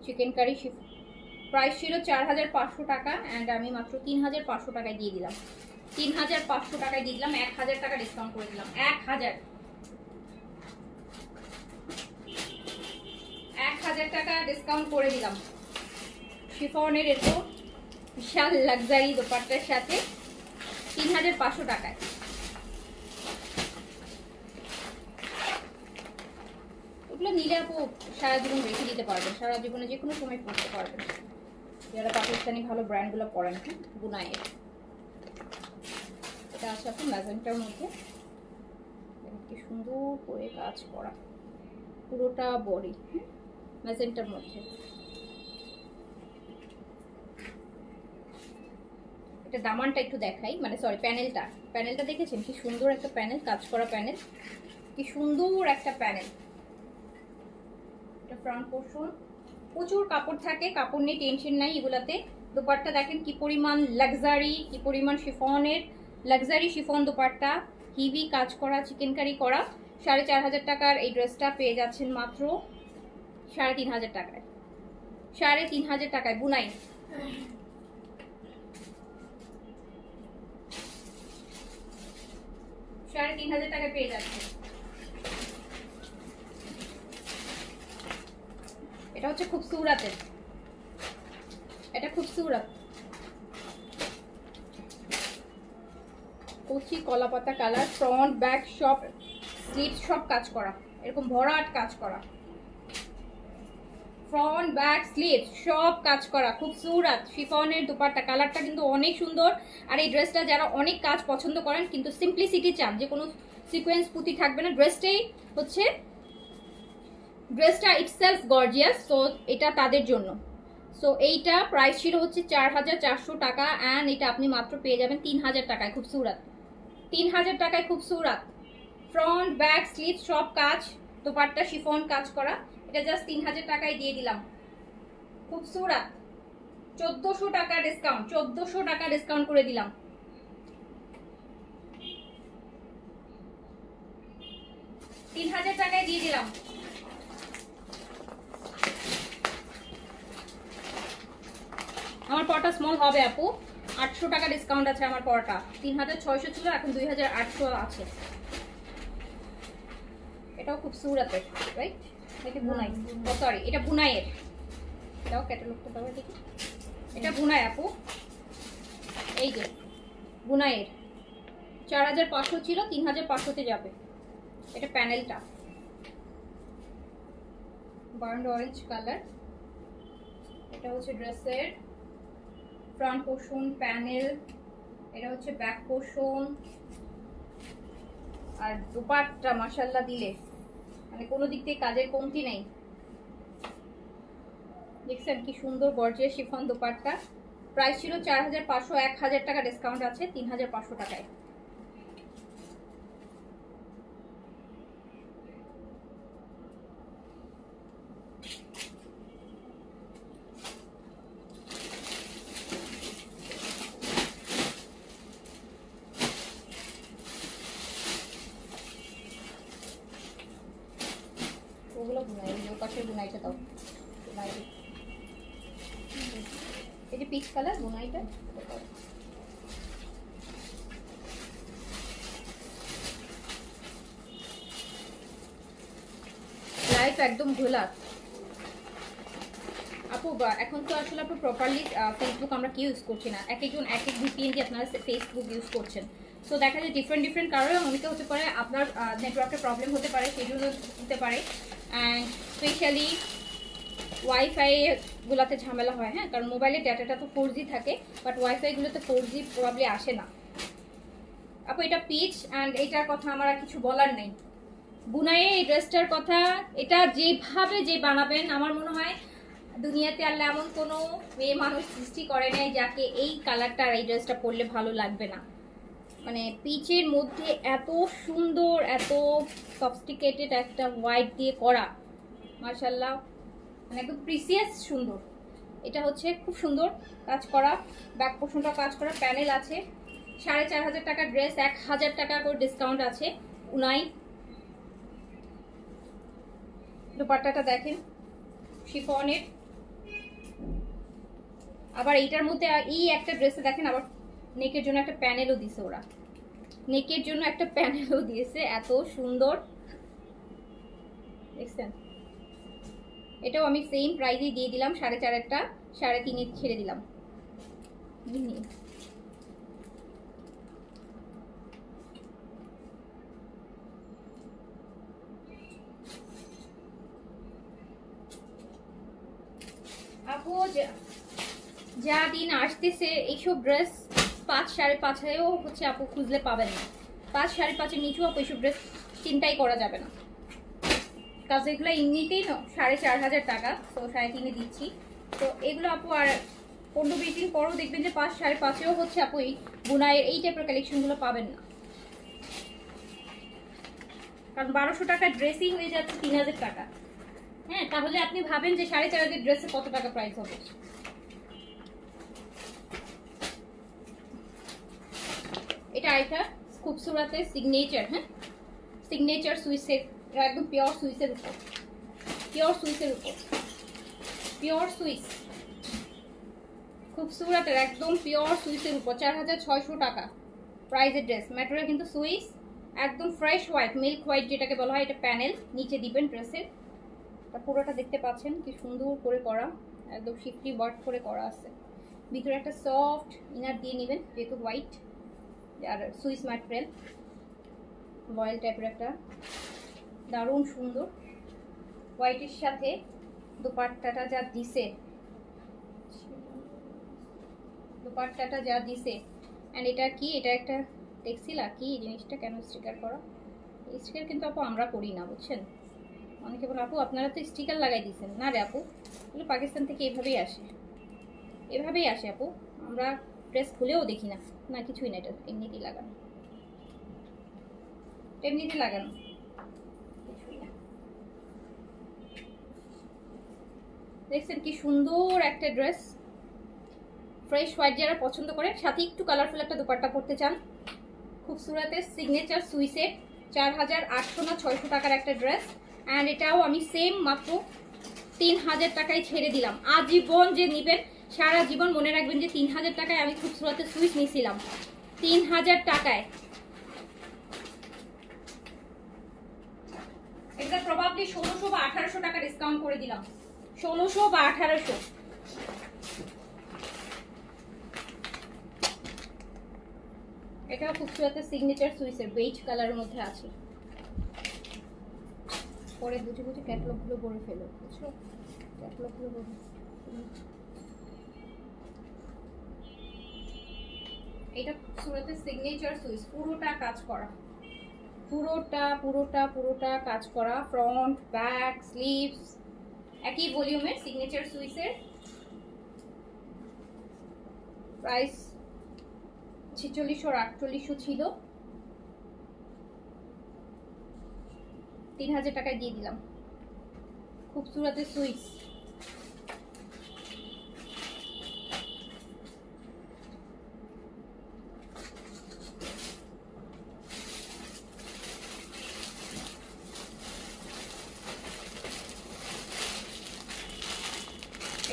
চিকেন কারি। প্রাইস ছিল 4500 টাকা অ্যান্ড আমি মাত্র 3500 টাকায় দিয়ে দিলাম, 3500 টাকায় দিয়ে দিলাম, 1000 টাকা ডিসকাউন্ট করে দিলাম, 1000 টাকা ডিসকাউন্ট করে দিলাম। শিফনের এরকম বিশাল লাক্সারি দোপাট্টার সাথে 3500 টাকায়। এগুলো নিলে আপু সারা জীবন রেখে দিতে পারবেন, সারা জীবনে যে কোনো সময় পরতে পারবেন, যারা পাকিস্তানি ভালো ব্র্যান্ডগুলো পরেন। হ্যাঁ বুনাইয়ের এটা আছে আপু ম্যাজেন্টার মধ্যে, কি সুন্দর করে কাজ করা, পুরোটা বডি ম্যাজেন্টার মধ্যে। এটা দামানটা একটু দেখাই, মানে সরি প্যানেলটা দেখেছেন কি সুন্দর একটা প্যানেল, কাজ করা প্যানেল, কি সুন্দর একটা প্যানেল। এটা ফ্রন্ট পোর্শন, প্রচুর কাপড় থাকে, কাপড় নিয়ে টেনশন নাই এগুলাতে। দোপাট্টা দেখেন কি পরিমাণ লাক্সারি, কি পরিমাণ শিফনের, লাক্সারি শিফন দোপাট্টা, হিভি কাজ করা, চিকেনকারি করা। 4500 টাকার এই ড্রেসটা পেয়ে যাচ্ছেন মাত্র 3500 টাকায়। 3500 টাকায় বুনাই। $3500 টাকায় পেয়ে যাচ্ছে। এটা হচ্ছে খুবসুরতের, এটা খুবসুরত কচি কলা পাতা কালার, ফ্রন্ট ব্যাক সব স্লিভ সব কাজ করা, এরকম ভরাট কাজ করা, ফ্রন্ট ব্যাক স্লিভ সব কাজ করা, খুবসুরত শিফনের দুপাট্টা। কালারটা কিন্তু অনেক সুন্দর। আর এই ড্রেসটা যারা অনেক কাজ পছন্দ করেন কিন্তু সিম্পলিসিটি চান, যে কোনো সিকোয়েন্স পুঁতি থাকবে না, ড্রেসটা ইটসেলফ গর্জিয়াস, তো এটা তাদের জন্য। সো এইটা প্রাইস ছিল হচ্ছে 4400 টাকা, অ্যান্ড এটা আপনি মাত্র পেয়ে যাবেন 3000 টাকায়। খুবসুরত 3000 টাকায় খুবসুরত, ফ্রন্ট ব্যাক স্লিভ সব কাজ, দোপাট্টা শিফন কাজ করা। এটা জাস্ট 3000 টাকায় দিয়ে দিলাম। খুবসুরত 1400 টাকা ডিসকাউন্ট, 1400 টাকা ডিসকাউন্ট করে দিলাম। $3000 টাকায় দিয়ে দিলাম। আমার পরটা স্মল হবে আপু, 800 টাকা ডিসকাউন্ট আছে আমার পরটা। 3600 ছিল, এখন 2800 আছে। এটাও খুব সুরাতের, রাইট? এটা বুনাই, ও সরি এটা বুনাইয়ের। এটাও ক্যাটালগটা দাও দেখি। এটা বুনাই আপু, এই যে বুনাইয়ের। 4500 ছিল, 3500 তে যাবে। এটা প্যানেলটা বার্ন অরেঞ্জ কালার। এটা হচ্ছে ড্রেসের ফ্রন্ট পোর্শন প্যানেল, এটা হচ্ছে ব্যাক পোর্শন। আর দুপাট্টা মাশাআল্লাহ দিলে মানে কোনো দিক থেকে কাজের কমতি নেই। দেখছেন কি সুন্দর গর্জিয়াস শিফন দুপাট্টা। প্রাইস ছিল 4500, 1000 টাকা ডিসকাউন্ট আছে 3500 টাকায়। ওগুলো বুনাই, ওই পাশের বুনাইটা দাও। বুনাই এই যে পিচ কালার বুনাইটা, লাইফ একদম ঘোলা আপু। এখন তো আসলে আপু প্রপারলি ফেসবুক আমরা কি ইউজ করছি না, এক একজন এক এক ভিপিএন দিয়ে আপনারা ফেসবুক ইউজ করছেন। সো দেখা যায় ডিফারেন্ট কারণে অনেকে হতে পারে আপনার নেটওয়ার্কের প্রবলেম হতে পারে, সেই জন্য হতে পারে। অ্যান্ড স্পেশালি ওয়াইফাই গুলাতে ঝামেলা হয়, হ্যাঁ, কারণ মোবাইলের ডাটাটা তো 4G থাকে, বাট ওয়াইফাই গুলোতে 4G প্রবলেম আসে না আপু। এটা পিচ, অ্যান্ড এইটার কথা আমার আর কিছু বলার নেই। বুনাইয়ে এই ড্রেসটার কথা, এটা যেভাবে যে বানাবেন, আমার মনে হয় দুনিয়াতে আল্লাহ এমন কোনো মেয়ে মানুষ সৃষ্টি করে নাই যাকে এই কালারটা আর এই ড্রেসটা পরলে ভালো লাগবে না। মানে পিচের মধ্যে এত সুন্দর, এত সফিস্টিকেটেড একটা হোয়াইট দিয়ে করা, মাশাআল্লাহ, মানে একদম প্রিসিয়াস সুন্দর। এটা হচ্ছে খুব সুন্দর কাজ করা, ব্যাক পোর্শনটা কাজ করা, প্যানেল আছে। 4500 টাকার ড্রেস, 1000 টাকা করে ডিসকাউন্ট আছে। উনাই দুপাট্টাটা দেখেন শিফনের। আবার এইটার মধ্যে এই একটা ড্রেসে দেখেন আবার নেকের জন্য একটা প্যানেলও দিয়েছে, ওরা নেকের জন্য একটা প্যানেলও দিয়েছে, এত সুন্দর দেখছেন। এটাও আমি সেম প্রাইসেই দিয়ে দিলাম, 4.5টা 3.5 ছেড়ে দিলাম। আপু যা দিন আসতেছে এইসব ড্রেস 5-5.5 হচ্ছে আপু খুঁজলে পাবেন না। 5-5.5 নিচু আপু এইসব ড্রেস চিন্তাই করা যাবে না, কাজ এগুলো এমনিতেই না 4500 টাকা, তো 3.5 দিচ্ছি। তো এগুলো আপু আর 15-20 দিন পরও দেখবেন যে 5 5.5-এও হচ্ছে আপু এই বুনাইয়ের এই টাইপের কালেকশনগুলো পাবেন না, কারণ 1200 টাকা ড্রেসই হয়ে যাচ্ছে 3000 টাকা। হ্যাঁ, তাহলে আপনি ভাবেন যে 4500 ড্রেসে কত টাকা প্রাইস হবে। এটা আইটা খুবসুরতে সিগনেচার, হ্যাঁ সিগনেচার সুইসের, একদম পিওর সুইসের উপর, পিওর সুইসের উপর, পিওর সুইস, খুবসুরতের একদম পিওর সুইসের উপর 4600 টাকা প্রাইজের ড্রেস। ম্যাটেরিয়াল কিন্তু সুইস, একদম ফ্রেশ হোয়াইট, মিল্ক হোয়াইট যেটাকে বলা হয়। এটা প্যানেল নিচে দিবেন ড্রেসের, পুরোটা দেখতে পাচ্ছেন কি সুন্দর করে করা, একদম শিফটি ওয়ার্ক করে করা আছে। ভিতরে একটা সফট ইনার দিয়ে নেবেন, যেহেতু হোয়াইট আর সুইস ম্যাটেরিয়াল, রয়্যাল টাইপের একটা দারুণ সুন্দর। হোয়াইটের সাথে দুপাট্টাটা যা দিছে, দুপাট্টাটা যা দিছে, অ্যান্ড এটা কি, এটা একটা টেক্সিলা কি জিনিসটা, কেন স্টিকার করা? স্টিকার কিন্তু আপু আমরা করি না, বুঝছেন। অনেকে বলে আপু আপনারা তো স্টিকার লাগাই দিয়েছেন। না রে আপু, এগুলো পাকিস্তান থেকে এভাবেই আসে, এভাবেই আসে আপু, আমরা ড্রেস খুলেও দেখি না। না কিছুই না, এটা এমনিতেই লাগানো, এমনিতেই লাগানো, কিছুই না। দেখছেন কি সুন্দর একটা ড্রেস, ফ্রেশ হোয়াইট যারা পছন্দ করে, সাথে একটু কালারফুল একটা দুপাট্টা পরতে চান, খুবসুরতের সিগনেচার সুইসের 4800 না 600 টাকার একটা ড্রেস। অ্যান্ড এটাও আমি সেম মাত্র 3000 টাকায় ছেড়ে দিলাম। আজীবন যে নিবেন, সারা জীবন মনে রাখবেন যে 3000 টাকায় আমি খুবসুরতের সুইস নিয়েছিলাম, 3000 টাকায়। এটা প্রবাবলি 1600 বা 1800 টাকা ডিসকাউন্ট করে দিলাম, 1600 বা 1800। এটাও খুবসুরতের সিগনেচার সুইসের বেজ কালারের মধ্যে আছে। পরে বুঝে বুঝে ক্যাটালগুলো ভরে ফেলো, বুঝছো, ক্যাটালগুলো ভরে। এটা খুবসুরতের সিগনেচার সুইস, পুরোটা কাজ করা, পুরোটা পুরোটা পুরোটা কাজ করা, ফ্রন্ট ব্যাক স্লিভস একই ভলিউমের সিগনেচার সুইসের। প্রাইস 4600 4800 ছিল, 3000 টাকায় দিয়ে দিলাম। খুবসুরতের সুইস,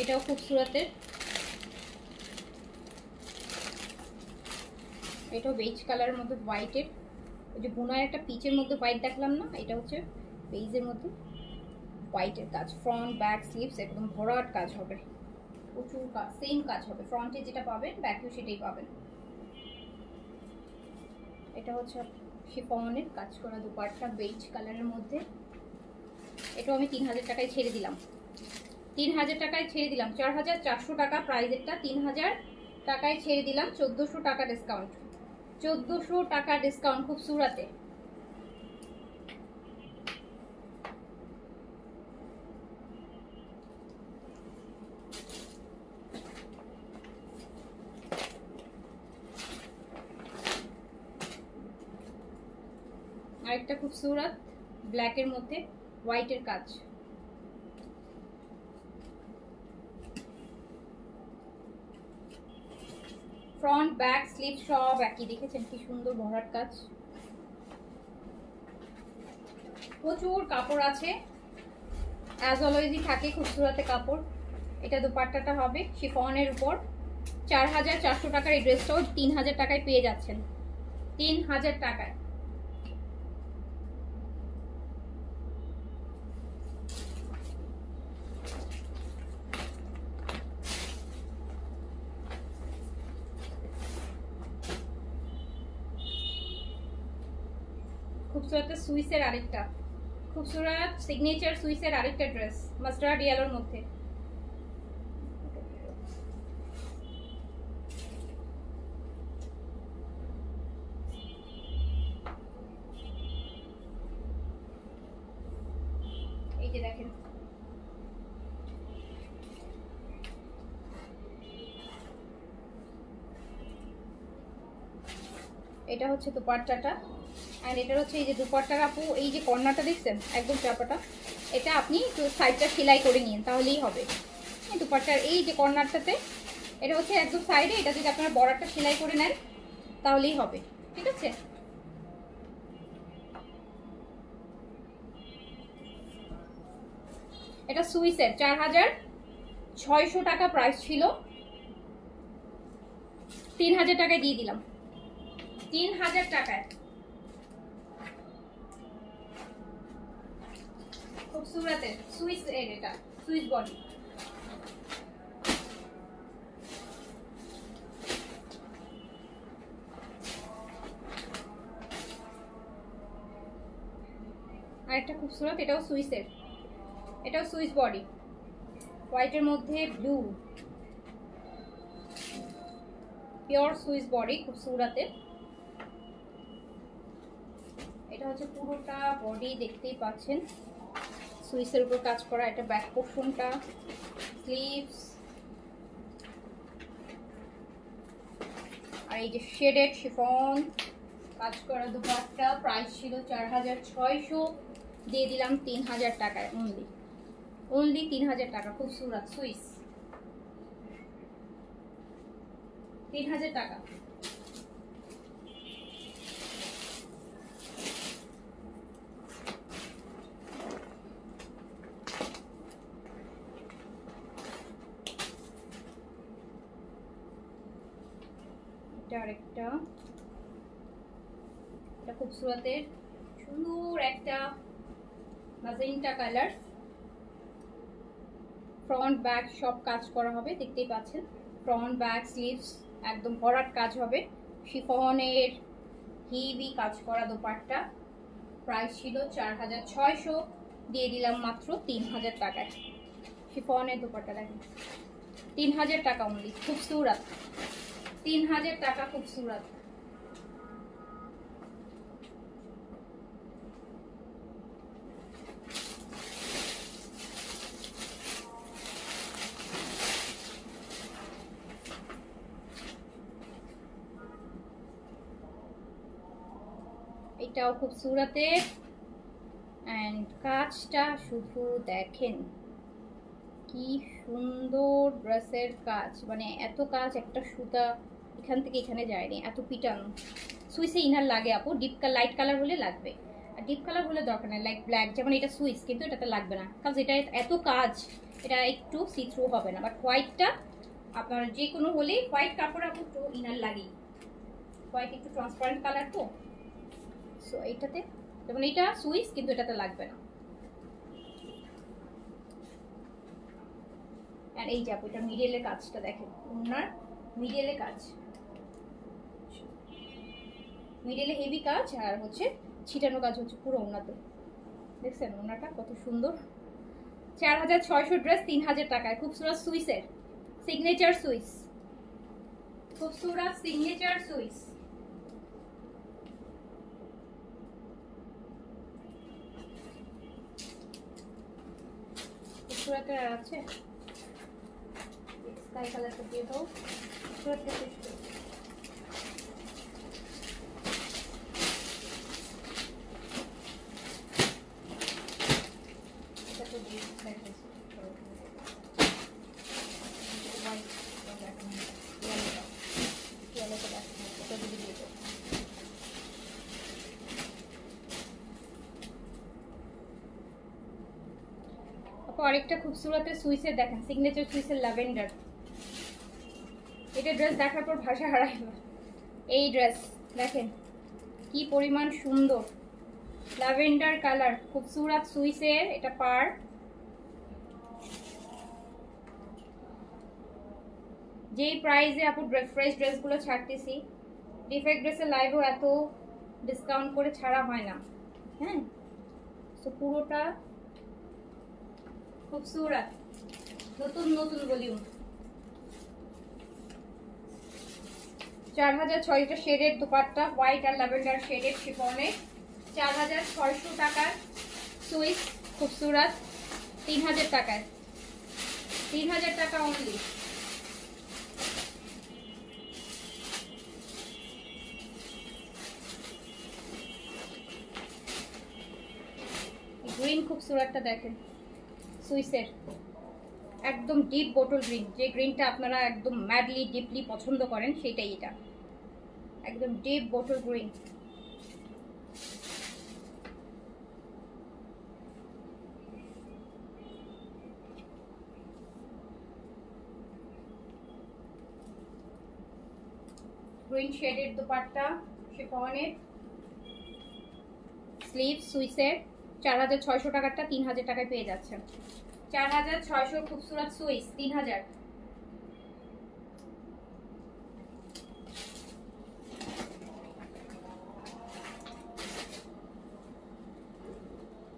এটাও খুবসুরতের, এটাও বেজ কালারের মধ্যে হোয়াইটের, ওই যে বুনার একটা পিচের মধ্যে হোয়াইট দেখলাম না, এটা হচ্ছে বেজের মধ্যে হোয়াইটের কাজ। ফ্রন্ট ব্যাক স্লিভস একদম ভরাট কাজ হবে, প্রচুর কাজ, সেম কাজ হবে, ফ্রন্টে যেটা পাবেন ব্যাকেও সেটাই পাবেন। এটা হচ্ছে শিফনের কাজ করা দুপাট্টা বেজ কালারের মধ্যে। এটাও আমি 3000 টাকায় ছেড়ে দিলাম, 3000 টাকায় ছেড়ে দিলাম, 4400 টাকা প্রাইজেরটা 3000 টাকায় ছেড়ে দিলাম, 1400 টাকা ডিসকাউন্ট, 1400 টাকা ডিসকাউন্ট খুবসুরতে। আরেকটা খুবসুরত ব্ল্যাকের মধ্যে হোয়াইটের কাজ, ফ্রন্ট ব্যাক স্লিভ সব একই, দেখেছেন কি সুন্দর ভরাট কাজ, প্রচুর কাপড় আছে, অ্যাজ অলওয়েজই থাকে খুবসুরতে কাপড়। এটা দুপাট্টাটা হবে শিফনের উপর, 4400 টাকার এই ড্রেসটাও 3000 টাকায় পেয়ে যাচ্ছেন, 3000 টাকায়। খুবসুরত সুইসের আরেকটা, খুবসুরত সিগনেচার সুইসের আরেকটা ড্রেস মাস্টার্ড ইয়েলোর মধ্যে, এই যে দেখেন এটা হচ্ছে দুপাট্টাটা। আর এটার হচ্ছে এই যে দুপাট্টার আপু এই যে কর্নারটা দেখছেন একদম চাপাটা, এটা আপনি একটু সাইডটা সেলাই করে নিন তাহলেই হবে। দুপাট্টার এই যে কর্নারটাতে এটা হচ্ছে একদম সাইডে, এটা যদি আপনারা বর্ডারটা সেলাই করে নেন তাহলেই হবে, ঠিক আছে। এটা সুইসের 4600 টাকা প্রাইস ছিল, 3000 টাকায় দিয়ে দিলাম, 3000 টাকায়। খুবসুরতের সুইস এর, এটা সুইস বডি। আরেকটা খুবসুরত, এটাও সুইসের, এটাও সুইস বডি, হোয়াইটের মধ্যে ব্লু, পিওর সুইস বডি, খুবসুরতের। এটা হচ্ছে পুরোটা বডি দেখতেই পাচ্ছেন সুইসের উপর কাজ করা। এটা ব্যাক পোর্শনটা, স্লিভস, আর এই যে শেডেড শিফন কাজ করা দুপাট্টা। প্রাইস ছিল 4600, দিয়ে দিলাম 3000 টাকায়, অনলি 3000 টাকা। খুবসুরত সুইস, 3000 টাকা। আরেকটা, এটা খুবসুরতের সুন্দর একটা ম্যাজেন্টা কালার, ফ্রন্ট ব্যাক সব কাজ করা হবে দেখতেই পাচ্ছেন। ফ্রন্ট ব্যাক স্লিভস একদম ভরাট কাজ হবে, শিফনের হেভি কাজ করা দোপাট্টা। প্রাইস ছিল 4600, দিয়ে দিলাম মাত্র 3000 টাকায়। শিফনের দোপাট্টা দেখেন, 3000 টাকা অনলি। খুবসুরত, 3000 টাকা, খুবসুরত। এটাও খুবসুরতের, এন্ড কাজটা শুধু দেখেন কি সুন্দর ড্রেসের কাজ, মানে এত কাজ, একটা সুতা এখান থেকে এখানে যায়নি, এত পিটানো। সুইসে ইনার লাগে আপু, ডিপ লাইট কালার হলে লাগবে, আর ডিপ কালার হলে দরকার নেই, লাইক ব্ল্যাক যেমন এটা সুইস, কিন্তু এটাতে লাগবে না কাজ, এটা এত কাজ, এটা একটু সি থ্রু হবে না। বাট হোয়াইটটা আপনার যে কোনো হলেই, হোয়াইট কাপড় আপু একটু ইনার লাগেই, হোয়াইট একটু ট্রান্সপারেন্ট কালার তো, সো এইটাতে যেমন এটা সুইস, কিন্তু এটাতে লাগবে না। আর এই যে এটা মিডলের কাজটা দেখেন, ওনার মিডলে কাজ, মিডলে হেভি কাজ, আর হচ্ছে ছিটানো কাজ হচ্ছে পুরো ওনাতে, দেখছেন ওনাটা কত সুন্দর। 4600 ড্রেস 3000 টাকায়। খুবসুরত সুইসের সিগনেচার সুইস, খুবসুরত সিগনেচার সুইস। খুবসুরতের আর আছে স্কাই কালারটা দিয়ে দাও, খুবসুরতটা শেষ করে। আরেকটা খুবসুরতের সুইসের দেখেন, সিগনেচার সুইসের ল্যাভেন্ডার। এটা ড্রেস দেখার পর ভাষা হারাই, এই ড্রেস দেখেন কি পরিমাণ সুন্দর, ল্যাভেন্ডার কালার, খুবসুরত সুইসের। এটা পার, যেই প্রাইসে আপু ফ্রেশ ড্রেসগুলো ছাড়তেছি, ডিফেক্ট ড্রেসের লাইভও এত ডিসকাউন্ট করে ছাড়া হয় না, হ্যাঁ। তো পুরোটা খুবসুরত, নতুন নতুন ভলিউম। 4600 শেডের দুপাট্টা, হোয়াইট আর ল্যাভেন্ডার শেডের শিফনে, 4600 টাকার সুইস, খুবসুরত 3000 টাকায়, 3000 টাকা অনলি। গ্রিন খুবসুরতটা দেখেন, সুইসের একদম ডিপ বটল গ্রিন, যে গ্রিনটা আপনারা একদম ম্যাডলি ডিপলি পছন্দ করেন সেটাই এটা, একদম ডিপ বটল গ্রিন। গ্রিন শেডের দুপাট্টা, শিফনের, স্লিভ সুইসের, 4600 টাকাটা 3000 টাকায় পেয়ে যাচ্ছেন। 4600 খুবসুরত সুইস 3000।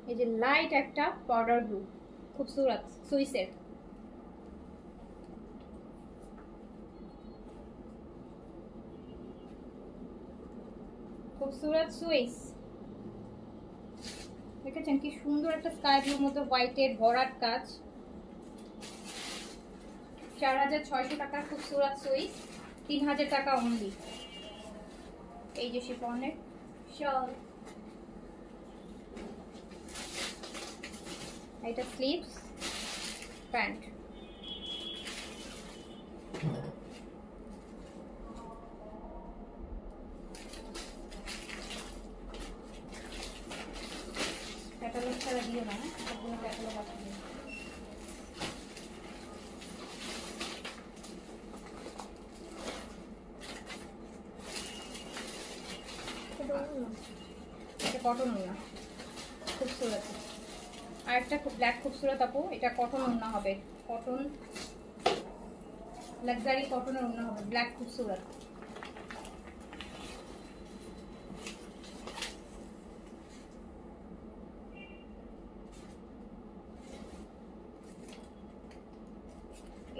এই যে লাইট একটা পাউডার ব্লু খুবসুরত সুইসের, খুবসুরত সুইস। দেখেছেন কি সুন্দর একটা স্কাই ব্লুর মধ্যে হোয়াইটের ভরাট কাজ। 4600 টাকা খুবসুরত সুইস, 3000 টাকা অনলি। এই যে শিফনের শল, এটা স্লিভস, প্যান্ট। ক্যাটালগ ছাড়া দিও না, সবগুলো ক্যাটালগ আছে। এটা কটন ওড়না খুবসুরত। আর একটা ব্ল্যাক খুবসুরত আপু, এটা কটন ওড়না হবে, কটন লাক্সারি কটনের ওড়না হবে, ব্ল্যাক খুবসুরত।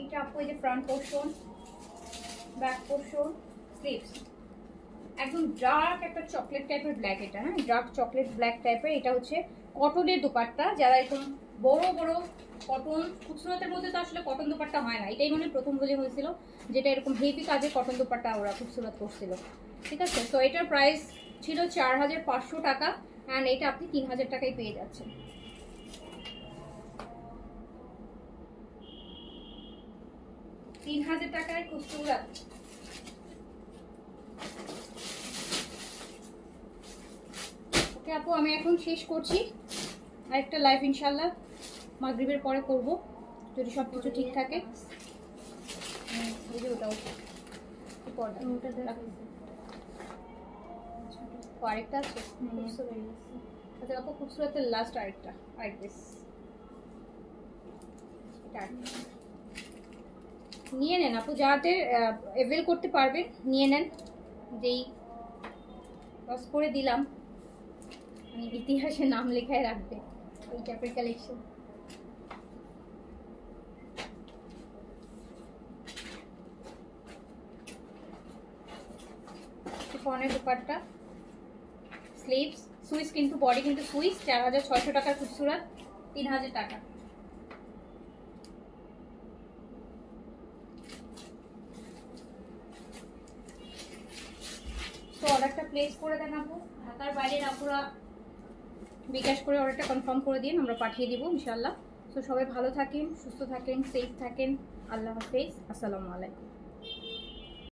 এটা আপু এই যে front portion, back portion, sleeves, একদম ডার্ক একটা চকলেট টাইপের ব্ল্যাক, এটা হ্যাঁ ডার্ক চকলেট ব্ল্যাক টাইপের। এটা হচ্ছে কটনের দুপাট্টা, যারা এরকম বড় বড় কটন, খুবসুরতের মধ্যে তো আসলে কটন দুপাট্টা হয় না, এটাই মনে প্রথম বলে হয়েছিল যেটা এরকম হেভি কাজে কটন দুপাট্টা ওরা খুবসুরত করছিল, ঠিক আছে। তো এটার প্রাইস ছিল 4500 টাকা, অ্যান্ড এটা আপনি 3000 টাকায় পেয়ে যাচ্ছেন। টাকায় খুবসুরত। ওকে আপু, আমি এখন শেষ করছি, আরেকটা লাইভ ইনশাল্লাহ মাগরিবের পরে করব যদি সব কিছু ঠিক থাকে। আরেকটা আছে, আচ্ছা আপু খুবসুরতের লাস্ট আরেকটা, আরেক পিস নিয়ে নেন আপু, যাদের অ্যাভেল করতে পারবেন নিয়ে নেন। যেই লস করে দিলাম মানে ইতিহাসে নাম লেখায় রাখবে এই টাইপের কালেকশন। শিফনের দুপাট্টা, স্লিভস, সুইস কিন্তু বডি কিন্তু সুইস, 4600 টাকার খুবসুরত, 3000 টাকা। তো অর্ডারটা প্লেস করে দেন আপু, ঢাকার বাইরের আপুরা বিকাশ করে অর্ডারটা কনফার্ম করে দিন, আমরা পাঠিয়ে দিব ইনশাল্লাহ। তো সবাই ভালো থাকেন, সুস্থ থাকেন, সেফ থাকেন, আল্লাহ হাফেজ, আসসালামু আলাইকুম।